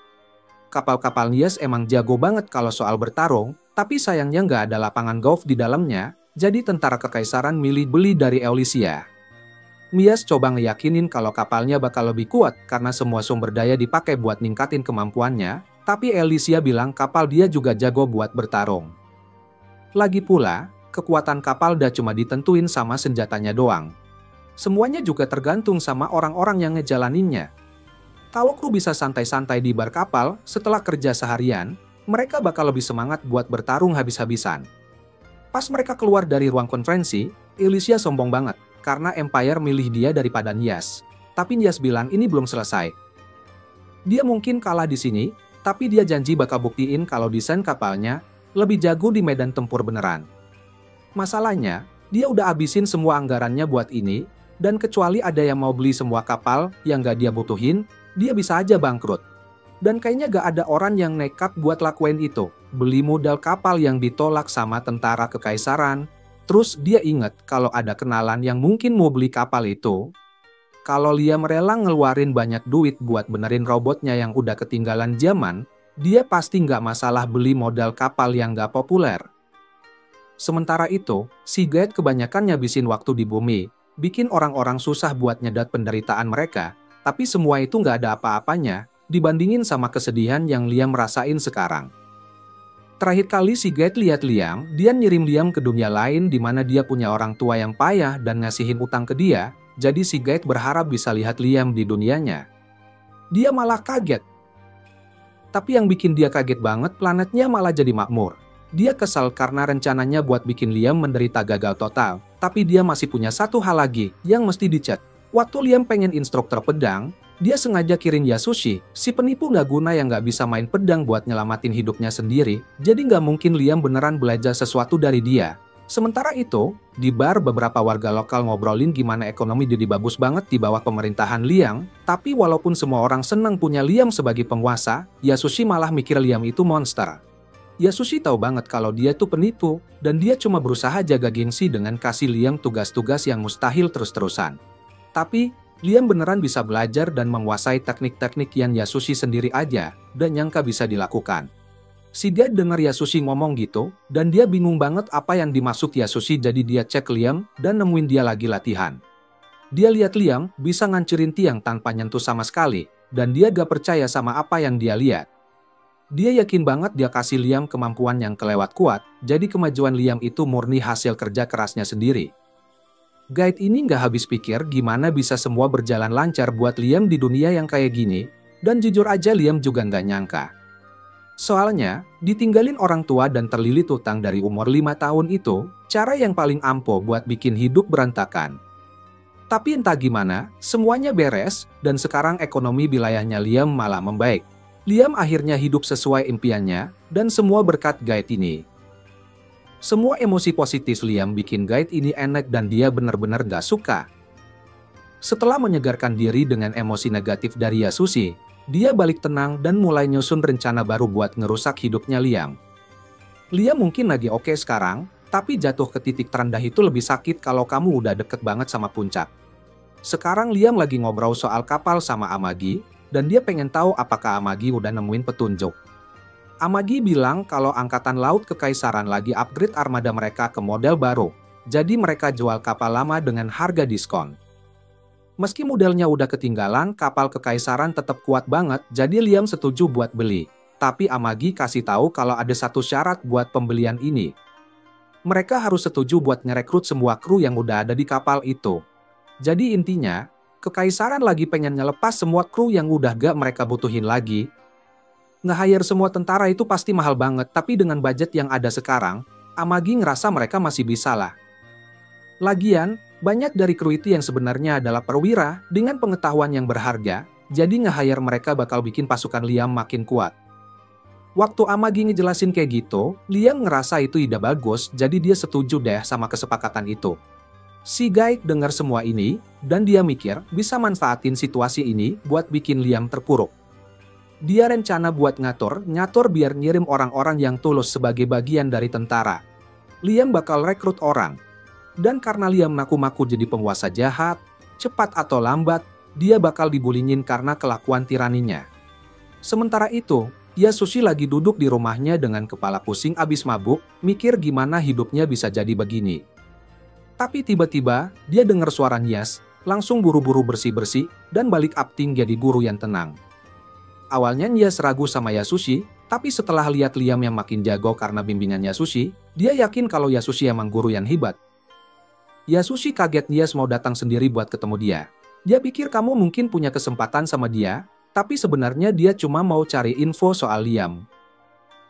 Kapal-kapal Nias emang jago banget kalau soal bertarung, tapi sayangnya nggak ada lapangan golf di dalamnya, jadi tentara kekaisaran milih beli dari Eulisia. Nias coba ngeyakinin kalau kapalnya bakal lebih kuat karena semua sumber daya dipakai buat ningkatin kemampuannya, Tapi Alicia bilang kapal dia juga jago buat bertarung. Lagi pula, kekuatan kapal dah cuma ditentuin sama senjatanya doang. Semuanya juga tergantung sama orang-orang yang ngejalaninnya. Kalau kru bisa santai-santai di bar kapal setelah kerja seharian, mereka bakal lebih semangat buat bertarung habis-habisan. Pas mereka keluar dari ruang konferensi, Alicia sombong banget karena Empire milih dia daripada Nias. Tapi Nias bilang ini belum selesai. Dia mungkin kalah di sini, tapi dia janji bakal buktiin kalau desain kapalnya lebih jago di medan tempur beneran. Masalahnya, dia udah abisin semua anggarannya buat ini, dan kecuali ada yang mau beli semua kapal yang gak dia butuhin, dia bisa aja bangkrut. Dan kayaknya gak ada orang yang nekat buat lakuin itu, beli modal kapal yang ditolak sama tentara kekaisaran. Terus dia inget kalau ada kenalan yang mungkin mau beli kapal itu. Kalau Liam rela ngeluarin banyak duit buat benerin robotnya yang udah ketinggalan zaman, dia pasti nggak masalah beli modal kapal yang nggak populer. Sementara itu, si Guide kebanyakan ngabisin waktu di bumi, bikin orang-orang susah buat nyedot penderitaan mereka, tapi semua itu nggak ada apa-apanya, dibandingin sama kesedihan yang Liam rasain sekarang. Terakhir kali si Guide lihat Liam, dia ngirim Liam ke dunia lain di mana dia punya orang tua yang payah dan ngasihin utang ke dia. Jadi si Guide berharap bisa lihat Liam di dunianya. Dia malah kaget. Tapi yang bikin dia kaget banget, planetnya malah jadi makmur. Dia kesal karena rencananya buat bikin Liam menderita gagal total. Tapi dia masih punya satu hal lagi yang mesti dicat. Waktu Liam pengen instruktur pedang, dia sengaja kirim Yasushi, si penipu nggak guna yang nggak bisa main pedang buat nyelamatin hidupnya sendiri. Jadi nggak mungkin Liam beneran belajar sesuatu dari dia. Sementara itu, di bar beberapa warga lokal ngobrolin gimana ekonomi jadi bagus banget di bawah pemerintahan Liam, tapi walaupun semua orang senang punya Liam sebagai penguasa, Yasushi malah mikir Liam itu monster. Yasushi tahu banget kalau dia tuh penipu, dan dia cuma berusaha jaga gengsi dengan kasih Liam tugas-tugas yang mustahil terus-terusan. Tapi, Liam beneran bisa belajar dan menguasai teknik-teknik yang Yasushi sendiri aja, dan nyangka bisa dilakukan. Si Guide dengar Yasushi ngomong gitu, dan dia bingung banget apa yang dimaksud Yasushi, jadi dia cek Liam dan nemuin dia lagi latihan. Dia lihat Liam bisa ngancurin tiang tanpa nyentuh sama sekali, dan dia gak percaya sama apa yang dia lihat. Dia yakin banget dia kasih Liam kemampuan yang kelewat kuat, jadi kemajuan Liam itu murni hasil kerja kerasnya sendiri. Guide ini gak habis pikir gimana bisa semua berjalan lancar buat Liam di dunia yang kayak gini, dan jujur aja Liam juga gak nyangka. Soalnya, ditinggalin orang tua dan terlilit utang dari umur 5 tahun itu, cara yang paling ampuh buat bikin hidup berantakan. Tapi entah gimana, semuanya beres, dan sekarang ekonomi wilayahnya Liam malah membaik. Liam akhirnya hidup sesuai impiannya, dan semua berkat Guide ini. Semua emosi positif Liam bikin Guide ini enak dan dia benar-benar gak suka. Setelah menyegarkan diri dengan emosi negatif dari Yasushi, dia balik tenang dan mulai nyusun rencana baru buat ngerusak hidupnya Liam. Liam mungkin lagi oke sekarang, tapi jatuh ke titik terendah itu lebih sakit kalau kamu udah deket banget sama puncak. Sekarang Liam lagi ngobrol soal kapal sama Amagi, dan dia pengen tahu apakah Amagi udah nemuin petunjuk. Amagi bilang kalau Angkatan Laut Kekaisaran lagi upgrade armada mereka ke model baru, jadi mereka jual kapal lama dengan harga diskon. Meski modelnya udah ketinggalan, kapal kekaisaran tetap kuat banget, jadi Liam setuju buat beli. Tapi Amagi kasih tahu kalau ada satu syarat buat pembelian ini. Mereka harus setuju buat ngerekrut semua kru yang udah ada di kapal itu. Jadi intinya, kekaisaran lagi pengen ngelepas semua kru yang udah gak mereka butuhin lagi. Nge-hire semua tentara itu pasti mahal banget, tapi dengan budget yang ada sekarang, Amagi ngerasa mereka masih bisa lah. Lagian, banyak dari kru itu yang sebenarnya adalah perwira dengan pengetahuan yang berharga, jadi nge-hire mereka bakal bikin pasukan Liam makin kuat. Waktu Amagi ngejelasin kayak gitu, Liam ngerasa itu ide bagus, jadi dia setuju deh sama kesepakatan itu. Si Guide dengar semua ini, dan dia mikir bisa manfaatin situasi ini buat bikin Liam terpuruk. Dia rencana buat ngatur biar ngirim orang-orang yang tulus sebagai bagian dari tentara. Liam bakal rekrut orang. Dan karena Liam ngaku-ngaku jadi penguasa jahat, cepat atau lambat, dia bakal dibulingin karena kelakuan tiraninya. Sementara itu, Yasushi lagi duduk di rumahnya dengan kepala pusing abis mabuk, mikir gimana hidupnya bisa jadi begini. Tapi tiba-tiba, dia dengar suara Nias, langsung buru-buru bersih-bersih, dan balik acting jadi guru yang tenang. Awalnya Nias ragu sama Yasushi, tapi setelah lihat Liam yang makin jago karena bimbingan Yasushi, dia yakin kalau Yasushi emang guru yang hebat. Yasushi kaget Nias mau datang sendiri buat ketemu dia. Dia pikir kamu mungkin punya kesempatan sama dia, tapi sebenarnya dia cuma mau cari info soal Liam.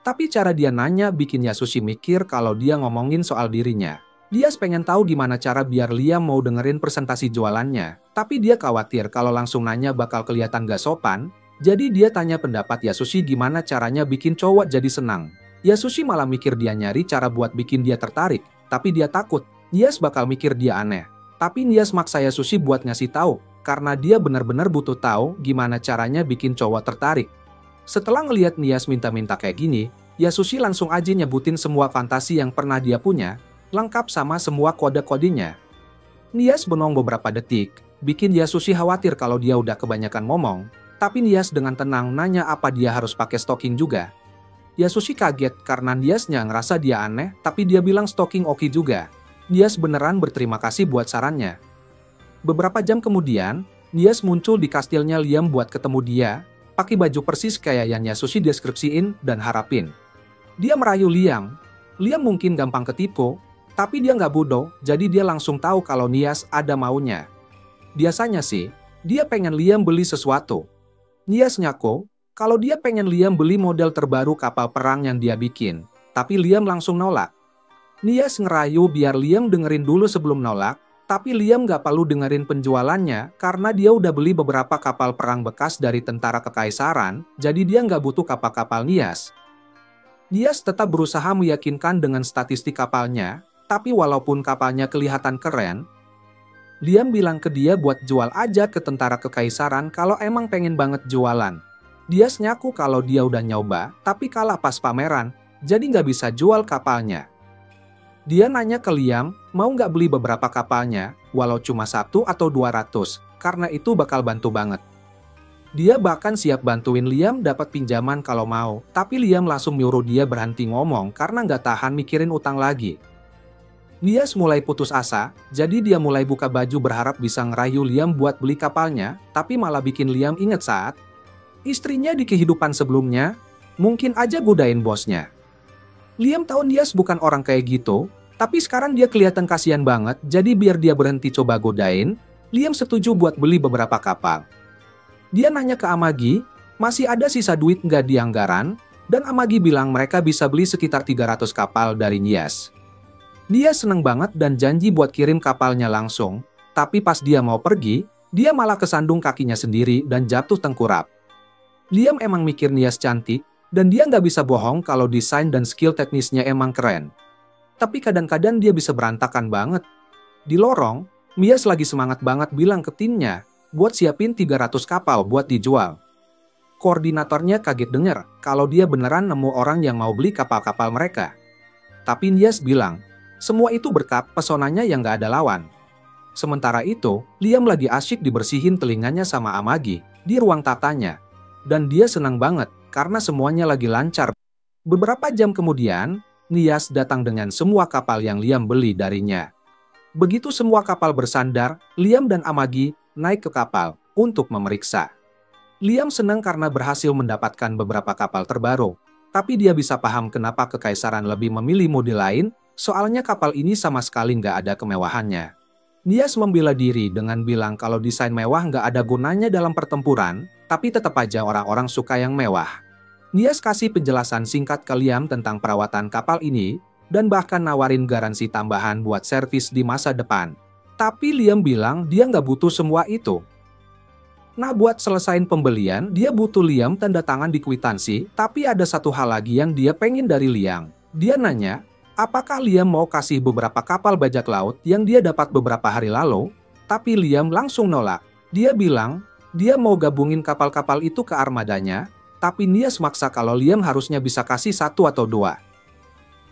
Tapi cara dia nanya bikin Yasushi mikir kalau dia ngomongin soal dirinya. Dia pengen tahu gimana cara biar Liam mau dengerin presentasi jualannya, tapi dia khawatir kalau langsung nanya bakal kelihatan gak sopan, jadi dia tanya pendapat Yasushi gimana caranya bikin cowok jadi senang. Yasushi malah mikir dia nyari cara buat bikin dia tertarik, tapi dia takut Nias bakal mikir dia aneh. Tapi Nias maksa Yasushi buat ngasih tahu, karena dia benar-benar butuh tahu gimana caranya bikin cowok tertarik. Setelah ngelihat Nias minta-minta kayak gini, Yasushi langsung aja nyebutin semua fantasi yang pernah dia punya, lengkap sama semua kode-kodenya. Nias bengong beberapa detik, bikin Yasushi khawatir kalau dia udah kebanyakan ngomong, tapi Nias dengan tenang nanya apa dia harus pakai stocking juga. Yasushi kaget karena Niasnya ngerasa dia aneh, tapi dia bilang stocking oke juga. Nias beneran berterima kasih buat sarannya. Beberapa jam kemudian, Nias muncul di kastilnya Liam buat ketemu dia, pakai baju persis kayak yang Yasushi deskripsiin dan harapin. Dia merayu Liam. Liam mungkin gampang ketipu, tapi dia nggak bodoh, jadi dia langsung tahu kalau Nias ada maunya. Biasanya sih, dia pengen Liam beli sesuatu. Nias ngaku, kalau dia pengen Liam beli model terbaru kapal perang yang dia bikin, tapi Liam langsung nolak. Nias ngerayu biar Liam dengerin dulu sebelum nolak, tapi Liam nggak perlu dengerin penjualannya karena dia udah beli beberapa kapal perang bekas dari tentara kekaisaran, jadi dia nggak butuh kapal-kapal Nias. Nias tetap berusaha meyakinkan dengan statistik kapalnya, tapi walaupun kapalnya kelihatan keren, Liam bilang ke dia buat jual aja ke tentara kekaisaran kalau emang pengen banget jualan. Dia nyaku kalau dia udah nyoba, tapi kalah pas pameran, jadi nggak bisa jual kapalnya. Dia nanya ke Liam, mau nggak beli beberapa kapalnya, walau cuma 1 atau 200, karena itu bakal bantu banget. Dia bahkan siap bantuin Liam dapat pinjaman kalau mau, tapi Liam langsung nyuruh dia berhenti ngomong karena nggak tahan mikirin utang lagi. Nias mulai putus asa, jadi dia mulai buka baju berharap bisa ngerayu Liam buat beli kapalnya, tapi malah bikin Liam inget saat istrinya di kehidupan sebelumnya, mungkin aja godain bosnya. Liam tahu Nias bukan orang kayak gitu, tapi sekarang dia kelihatan kasihan banget, jadi biar dia berhenti coba godain, Liam setuju buat beli beberapa kapal. Dia nanya ke Amagi, masih ada sisa duit nggak di anggaran, dan Amagi bilang mereka bisa beli sekitar 300 kapal dari Nias. Dia seneng banget dan janji buat kirim kapalnya langsung, tapi pas dia mau pergi, dia malah kesandung kakinya sendiri dan jatuh tengkurap. Liam emang mikir Nias cantik, dan dia nggak bisa bohong kalau desain dan skill teknisnya emang keren. Tapi kadang-kadang dia bisa berantakan banget. Di lorong, Nias lagi semangat banget bilang ke timnya, buat siapin 300 kapal buat dijual. Koordinatornya kaget denger kalau dia beneran nemu orang yang mau beli kapal-kapal mereka. Tapi Nias bilang, semua itu berkat pesonanya yang gak ada lawan. Sementara itu, Liam lagi asyik dibersihin telinganya sama Amagi di ruang tatanya. Dan dia senang banget karena semuanya lagi lancar. Beberapa jam kemudian, Nias datang dengan semua kapal yang Liam beli darinya. Begitu semua kapal bersandar, Liam dan Amagi naik ke kapal untuk memeriksa. Liam senang karena berhasil mendapatkan beberapa kapal terbaru. Tapi dia bisa paham kenapa kekaisaran lebih memilih mode lain, soalnya kapal ini sama sekali nggak ada kemewahannya. Nias membela diri dengan bilang kalau desain mewah nggak ada gunanya dalam pertempuran, tapi tetap aja orang-orang suka yang mewah. Nias kasih penjelasan singkat ke Liam tentang perawatan kapal ini, dan bahkan nawarin garansi tambahan buat servis di masa depan. Tapi Liam bilang dia nggak butuh semua itu. Nah, buat selesain pembelian, dia butuh Liam tanda tangan di kwitansi, tapi ada satu hal lagi yang dia pengen dari Liam. Dia nanya, apakah Liam mau kasih beberapa kapal bajak laut yang dia dapat beberapa hari lalu? Tapi Liam langsung nolak. Dia bilang, dia mau gabungin kapal-kapal itu ke armadanya, tapi Nias maksa kalau Liam harusnya bisa kasih 1 atau 2.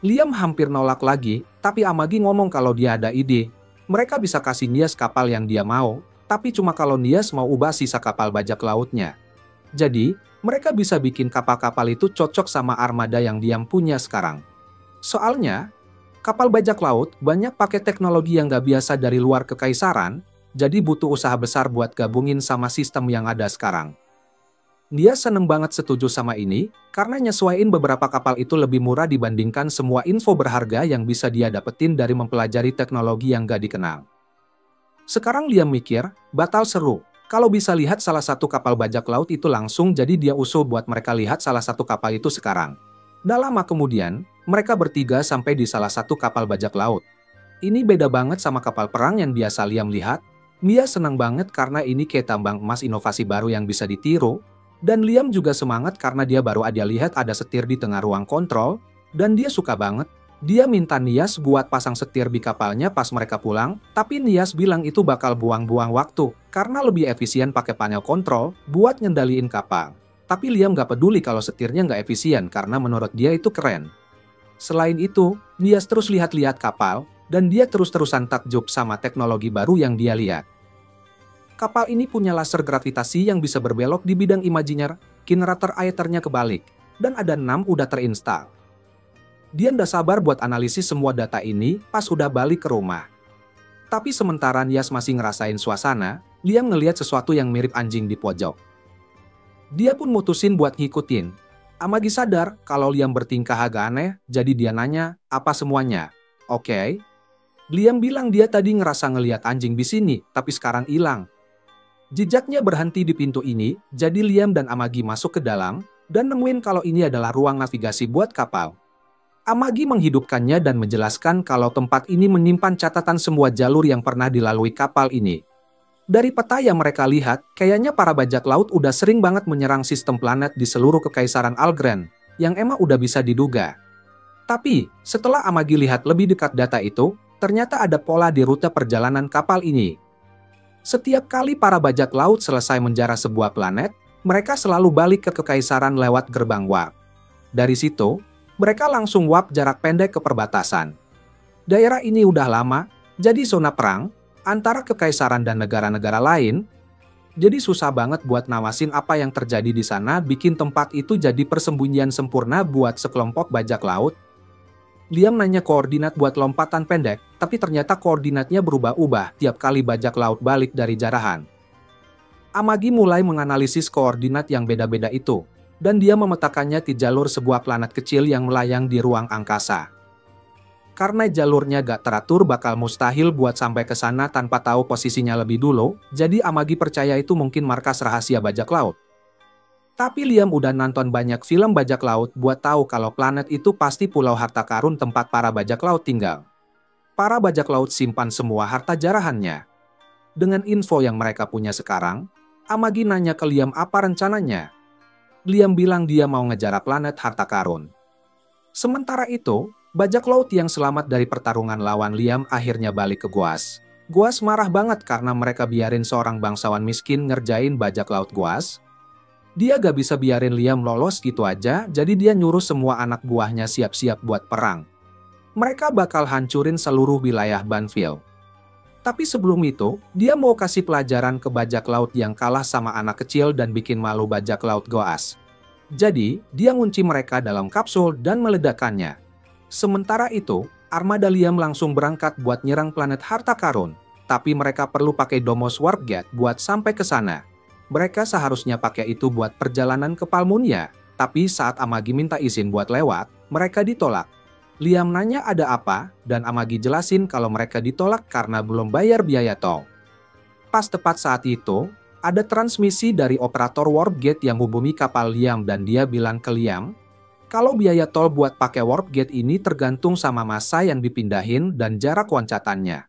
Liam hampir nolak lagi, tapi Amagi ngomong kalau dia ada ide. Mereka bisa kasih Nias kapal yang dia mau, tapi cuma kalau Nias mau ubah sisa kapal bajak lautnya. Jadi, mereka bisa bikin kapal-kapal itu cocok sama armada yang Liam punya sekarang. Soalnya, kapal bajak laut banyak pakai teknologi yang nggak biasa dari luar kekaisaran, jadi butuh usaha besar buat gabungin sama sistem yang ada sekarang. Dia seneng banget setuju sama ini, karena nyesuaiin beberapa kapal itu lebih murah dibandingkan semua info berharga yang bisa dia dapetin dari mempelajari teknologi yang gak dikenal. Sekarang Liam mikir, batal seru. Kalau bisa lihat salah satu kapal bajak laut itu langsung, jadi dia usul buat mereka lihat salah satu kapal itu sekarang. Tak lama kemudian, mereka bertiga sampai di salah satu kapal bajak laut. Ini beda banget sama kapal perang yang biasa Liam lihat. Dia senang banget karena ini kayak tambang emas inovasi baru yang bisa ditiru. Dan Liam juga semangat karena dia baru aja lihat ada setir di tengah ruang kontrol, dan dia suka banget. Dia minta Nias buat pasang setir di kapalnya pas mereka pulang, tapi Nias bilang itu bakal buang-buang waktu, karena lebih efisien pakai panel kontrol buat ngendaliin kapal. Tapi Liam gak peduli kalau setirnya gak efisien karena menurut dia itu keren. Selain itu, Nias terus lihat-lihat kapal, dan dia terus-terusan takjub sama teknologi baru yang dia lihat. Kapal ini punya laser gravitasi yang bisa berbelok di bidang imajiner, generator aethernya kebalik, dan ada 6 udah terinstal. Dia ndak sabar buat analisis semua data ini pas udah balik ke rumah. Tapi sementara Nias masih ngerasain suasana, Liam ngeliat sesuatu yang mirip anjing di pojok. Dia pun mutusin buat ngikutin. Amagi sadar kalau Liam bertingkah agak aneh, jadi dia nanya, apa semuanya? Oke. Liam bilang dia tadi ngerasa ngeliat anjing di sini, tapi sekarang hilang. Jejaknya berhenti di pintu ini, jadi Liam dan Amagi masuk ke dalam, dan nemuin kalau ini adalah ruang navigasi buat kapal. Amagi menghidupkannya dan menjelaskan kalau tempat ini menyimpan catatan semua jalur yang pernah dilalui kapal ini. Dari peta yang mereka lihat, kayaknya para bajak laut udah sering banget menyerang sistem planet di seluruh kekaisaran Algren, yang emang udah bisa diduga. Tapi, setelah Amagi lihat lebih dekat data itu, ternyata ada pola di rute perjalanan kapal ini. Setiap kali para bajak laut selesai menjarah sebuah planet, mereka selalu balik ke kekaisaran lewat gerbang warp. Dari situ, mereka langsung warp jarak pendek ke perbatasan. Daerah ini udah lama, jadi zona perang, antara kekaisaran dan negara-negara lain, jadi susah banget buat nawasin apa yang terjadi di sana, bikin tempat itu jadi persembunyian sempurna buat sekelompok bajak laut. Liam nanya koordinat buat lompatan pendek, tapi ternyata koordinatnya berubah-ubah tiap kali bajak laut balik dari jarahan. Amagi mulai menganalisis koordinat yang beda-beda itu, dan dia memetakannya di jalur sebuah planet kecil yang melayang di ruang angkasa. Karena jalurnya gak teratur bakal mustahil buat sampai ke sana tanpa tahu posisinya lebih dulu, jadi Amagi percaya itu mungkin markas rahasia bajak laut. Tapi Liam udah nonton banyak film bajak laut buat tahu kalau planet itu pasti pulau harta karun tempat para bajak laut tinggal. Para bajak laut simpan semua harta jarahannya. Dengan info yang mereka punya sekarang, Amagi nanya ke Liam apa rencananya. Liam bilang dia mau ngejarah planet harta karun. Sementara itu, bajak laut yang selamat dari pertarungan lawan Liam akhirnya balik ke Goas. Goas marah banget karena mereka biarin seorang bangsawan miskin ngerjain bajak laut Goas. Dia gak bisa biarin Liam lolos gitu aja, jadi dia nyuruh semua anak buahnya siap-siap buat perang. Mereka bakal hancurin seluruh wilayah Banfield. Tapi sebelum itu, dia mau kasih pelajaran ke bajak laut yang kalah sama anak kecil dan bikin malu bajak laut Goas. Jadi, dia ngunci mereka dalam kapsul dan meledakkannya. Sementara itu, armada Liam langsung berangkat buat nyerang planet harta karun. Tapi mereka perlu pakai Domos Warp Gate buat sampai ke sana. Mereka seharusnya pakai itu buat perjalanan ke Palmunia, tapi saat Amagi minta izin buat lewat, mereka ditolak. Liam nanya ada apa, dan Amagi jelasin kalau mereka ditolak karena belum bayar biaya tol. Pas tepat saat itu, ada transmisi dari operator Warp Gate yang hubungi kapal Liam dan dia bilang ke Liam, kalau biaya tol buat pakai Warp Gate ini tergantung sama masa yang dipindahin dan jarak loncatannya.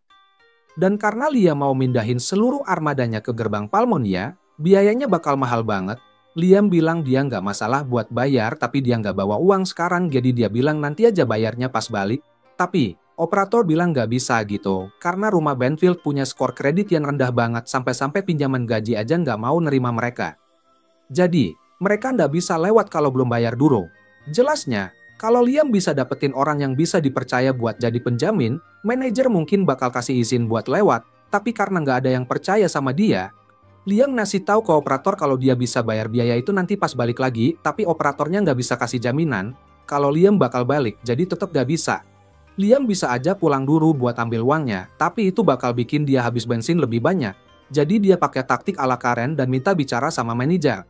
Dan karena Liam mau mindahin seluruh armadanya ke gerbang Palmonia, biayanya bakal mahal banget. Liam bilang dia nggak masalah buat bayar tapi dia nggak bawa uang sekarang jadi dia bilang nanti aja bayarnya pas balik. Tapi, operator bilang nggak bisa gitu karena rumah Banfield punya skor kredit yang rendah banget sampai-sampai pinjaman gaji aja nggak mau nerima mereka. Jadi, mereka nggak bisa lewat kalau belum bayar dulu. Jelasnya, kalau Liam bisa dapetin orang yang bisa dipercaya buat jadi penjamin, manajer mungkin bakal kasih izin buat lewat, tapi karena nggak ada yang percaya sama dia, Liam ngasih tahu ke operator kalau dia bisa bayar biaya itu nanti pas balik lagi, tapi operatornya nggak bisa kasih jaminan kalau Liam bakal balik, jadi tetap nggak bisa. Liam bisa aja pulang dulu buat ambil uangnya, tapi itu bakal bikin dia habis bensin lebih banyak. Jadi dia pakai taktik ala Karen dan minta bicara sama manajer.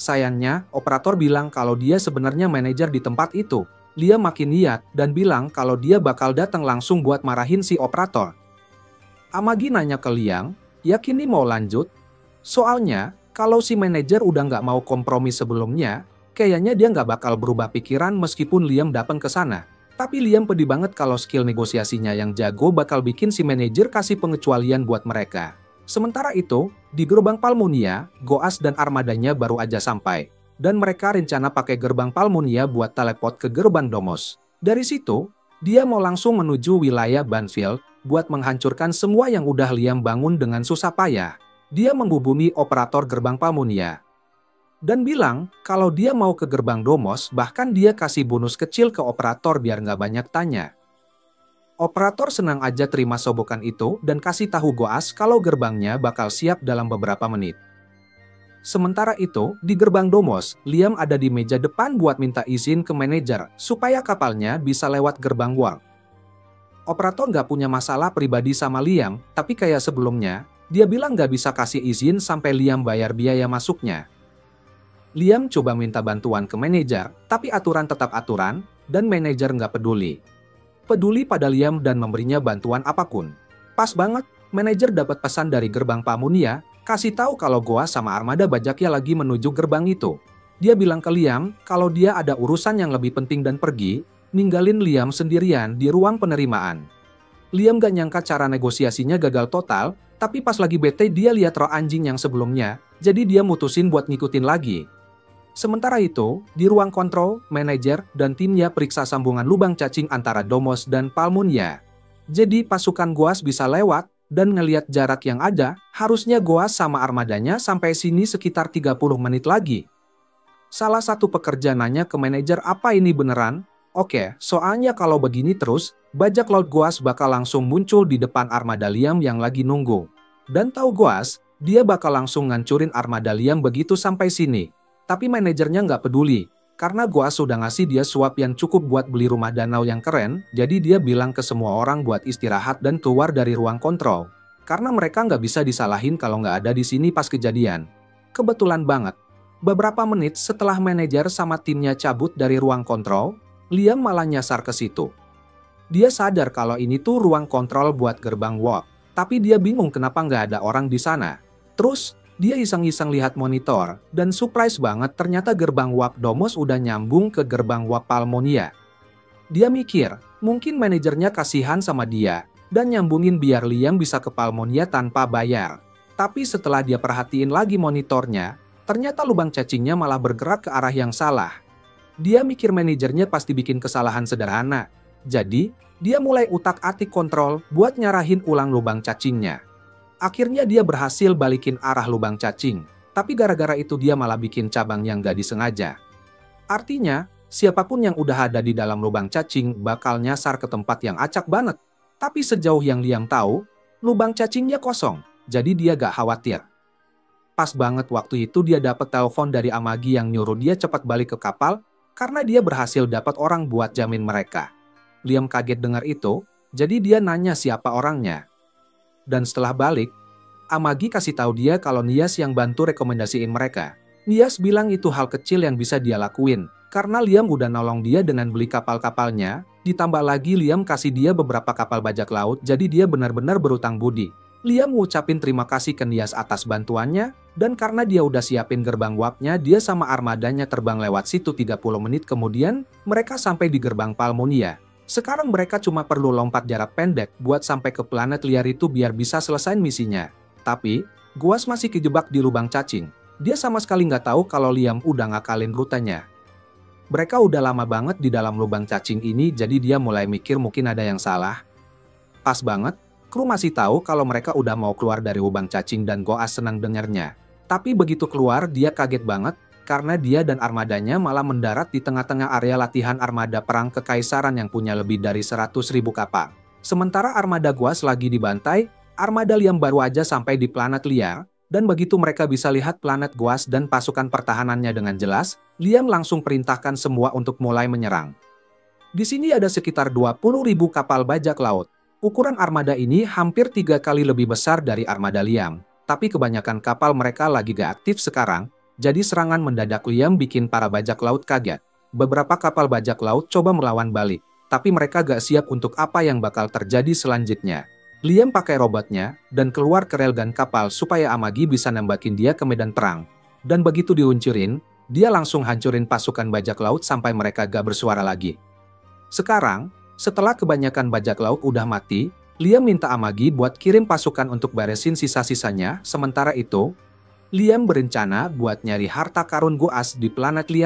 Sayangnya, operator bilang kalau dia sebenarnya manajer di tempat itu. Liam makin niat dan bilang kalau dia bakal datang langsung buat marahin si operator. Amagi nanya ke Liam, yakin nih mau lanjut? Soalnya, kalau si manajer udah nggak mau kompromi sebelumnya, kayaknya dia nggak bakal berubah pikiran meskipun Liam datang ke sana. Tapi Liam pedih banget kalau skill negosiasinya yang jago bakal bikin si manajer kasih pengecualian buat mereka. Sementara itu, di gerbang Palmonia, Goas dan armadanya baru aja sampai. Dan mereka rencana pakai gerbang Palmonia buat teleport ke gerbang Domos. Dari situ, dia mau langsung menuju wilayah Banfield buat menghancurkan semua yang udah Liam bangun dengan susah payah. Dia menghubungi operator gerbang Palmonia dan bilang kalau dia mau ke gerbang Domos, bahkan dia kasih bonus kecil ke operator biar nggak banyak tanya. Operator senang aja terima sobokan itu dan kasih tahu Goas kalau gerbangnya bakal siap dalam beberapa menit. Sementara itu, di gerbang Domos, Liam ada di meja depan buat minta izin ke manajer supaya kapalnya bisa lewat gerbang Warp. Operator nggak punya masalah pribadi sama Liam, tapi kayak sebelumnya, dia bilang nggak bisa kasih izin sampai Liam bayar biaya masuknya. Liam coba minta bantuan ke manajer, tapi aturan tetap aturan, dan manajer nggak peduli. Peduli pada Liam dan memberinya bantuan apapun. Pas banget, manajer dapat pesan dari gerbang Palmonia, kasih tahu kalau Goas sama armada bajaknya lagi menuju gerbang itu. Dia bilang ke Liam kalau dia ada urusan yang lebih penting dan pergi, ninggalin Liam sendirian di ruang penerimaan. Liam gak nyangka cara negosiasinya gagal total, tapi pas lagi bete dia lihat roh anjing yang sebelumnya, jadi dia mutusin buat ngikutin lagi. Sementara itu, di ruang kontrol, manajer dan timnya periksa sambungan lubang cacing antara Domos dan Palmonia. Jadi pasukan Goas bisa lewat, dan ngelihat jarak yang ada, harusnya Goas sama armadanya sampai sini sekitar 30 menit lagi. Salah satu pekerja nanya ke manajer apa ini beneran? Oke, soalnya kalau begini terus, bajak laut Goas bakal langsung muncul di depan armada Liam yang lagi nunggu. Dan tahu Goas, dia bakal langsung ngancurin armada Liam begitu sampai sini. Tapi manajernya nggak peduli, karena Goas sudah ngasih dia suap yang cukup buat beli rumah danau yang keren, jadi dia bilang ke semua orang buat istirahat dan keluar dari ruang kontrol. Karena mereka nggak bisa disalahin kalau nggak ada di sini pas kejadian. Kebetulan banget, beberapa menit setelah manajer sama timnya cabut dari ruang kontrol, Liam malah nyasar ke situ. Dia sadar kalau ini tuh ruang kontrol buat gerbang warp, tapi dia bingung kenapa nggak ada orang di sana. Terus, dia iseng-iseng lihat monitor, dan surprise banget ternyata gerbang warp Domos udah nyambung ke gerbang warp Palmonia. Dia mikir, mungkin manajernya kasihan sama dia, dan nyambungin biar Liam bisa ke Palmonia tanpa bayar. Tapi setelah dia perhatiin lagi monitornya, ternyata lubang cacingnya malah bergerak ke arah yang salah. Dia mikir manajernya pasti bikin kesalahan sederhana. Jadi, dia mulai utak-atik kontrol buat nyarahin ulang lubang cacingnya. Akhirnya dia berhasil balikin arah lubang cacing, tapi gara-gara itu dia malah bikin cabang yang gak disengaja. Artinya, siapapun yang udah ada di dalam lubang cacing bakal nyasar ke tempat yang acak banget. Tapi sejauh yang Liam tahu, lubang cacingnya kosong, jadi dia gak khawatir. Pas banget waktu itu dia dapat telepon dari Amagi yang nyuruh dia cepat balik ke kapal, karena dia berhasil dapat orang buat jamin mereka. Liam kaget dengar itu, jadi dia nanya siapa orangnya. Dan setelah balik, Amagi kasih tahu dia kalau Nias yang bantu rekomendasiin mereka. Nias bilang itu hal kecil yang bisa dia lakuin, karena Liam udah nolong dia dengan beli kapal-kapalnya, ditambah lagi Liam kasih dia beberapa kapal bajak laut, jadi dia benar-benar berutang budi. Liam ngucapin terima kasih ke Nias atas bantuannya, dan karena dia udah siapin gerbang warpnya, dia sama armadanya terbang lewat situ 30 menit kemudian, mereka sampai di gerbang Palmonia. Sekarang mereka cuma perlu lompat jarak pendek buat sampai ke planet liar itu biar bisa selesai misinya. Tapi, Goas masih kejebak di lubang cacing. Dia sama sekali nggak tahu kalau Liam udah ngakalin rutenya. Mereka udah lama banget di dalam lubang cacing ini, jadi dia mulai mikir mungkin ada yang salah. Pas banget, kru masih tahu kalau mereka udah mau keluar dari lubang cacing dan Goas senang dengarnya. Tapi begitu keluar dia kaget banget, karena dia dan armadanya malah mendarat di tengah-tengah area latihan armada perang kekaisaran yang punya lebih dari 100.000 kapal. Sementara armada Goas lagi dibantai, armada Liam baru aja sampai di planet liar, dan begitu mereka bisa lihat planet Goas dan pasukan pertahanannya dengan jelas, Liam langsung perintahkan semua untuk mulai menyerang. Di sini ada sekitar 20.000 kapal bajak laut. Ukuran armada ini hampir 3 kali lebih besar dari armada Liam, tapi kebanyakan kapal mereka lagi gak aktif sekarang, Jadi serangan mendadak Liam bikin para bajak laut kaget. Beberapa kapal bajak laut coba melawan balik, tapi mereka gak siap untuk apa yang bakal terjadi selanjutnya. Liam pakai robotnya dan keluar ke relgan kapal supaya Amagi bisa nembakin dia ke medan perang. Dan begitu diuncurin, dia langsung hancurin pasukan bajak laut sampai mereka gak bersuara lagi. Sekarang, setelah kebanyakan bajak laut udah mati, Liam minta Amagi buat kirim pasukan untuk beresin sisa-sisanya. Sementara itu, Liam berencana buat nyari harta karun Goas di planet Liam.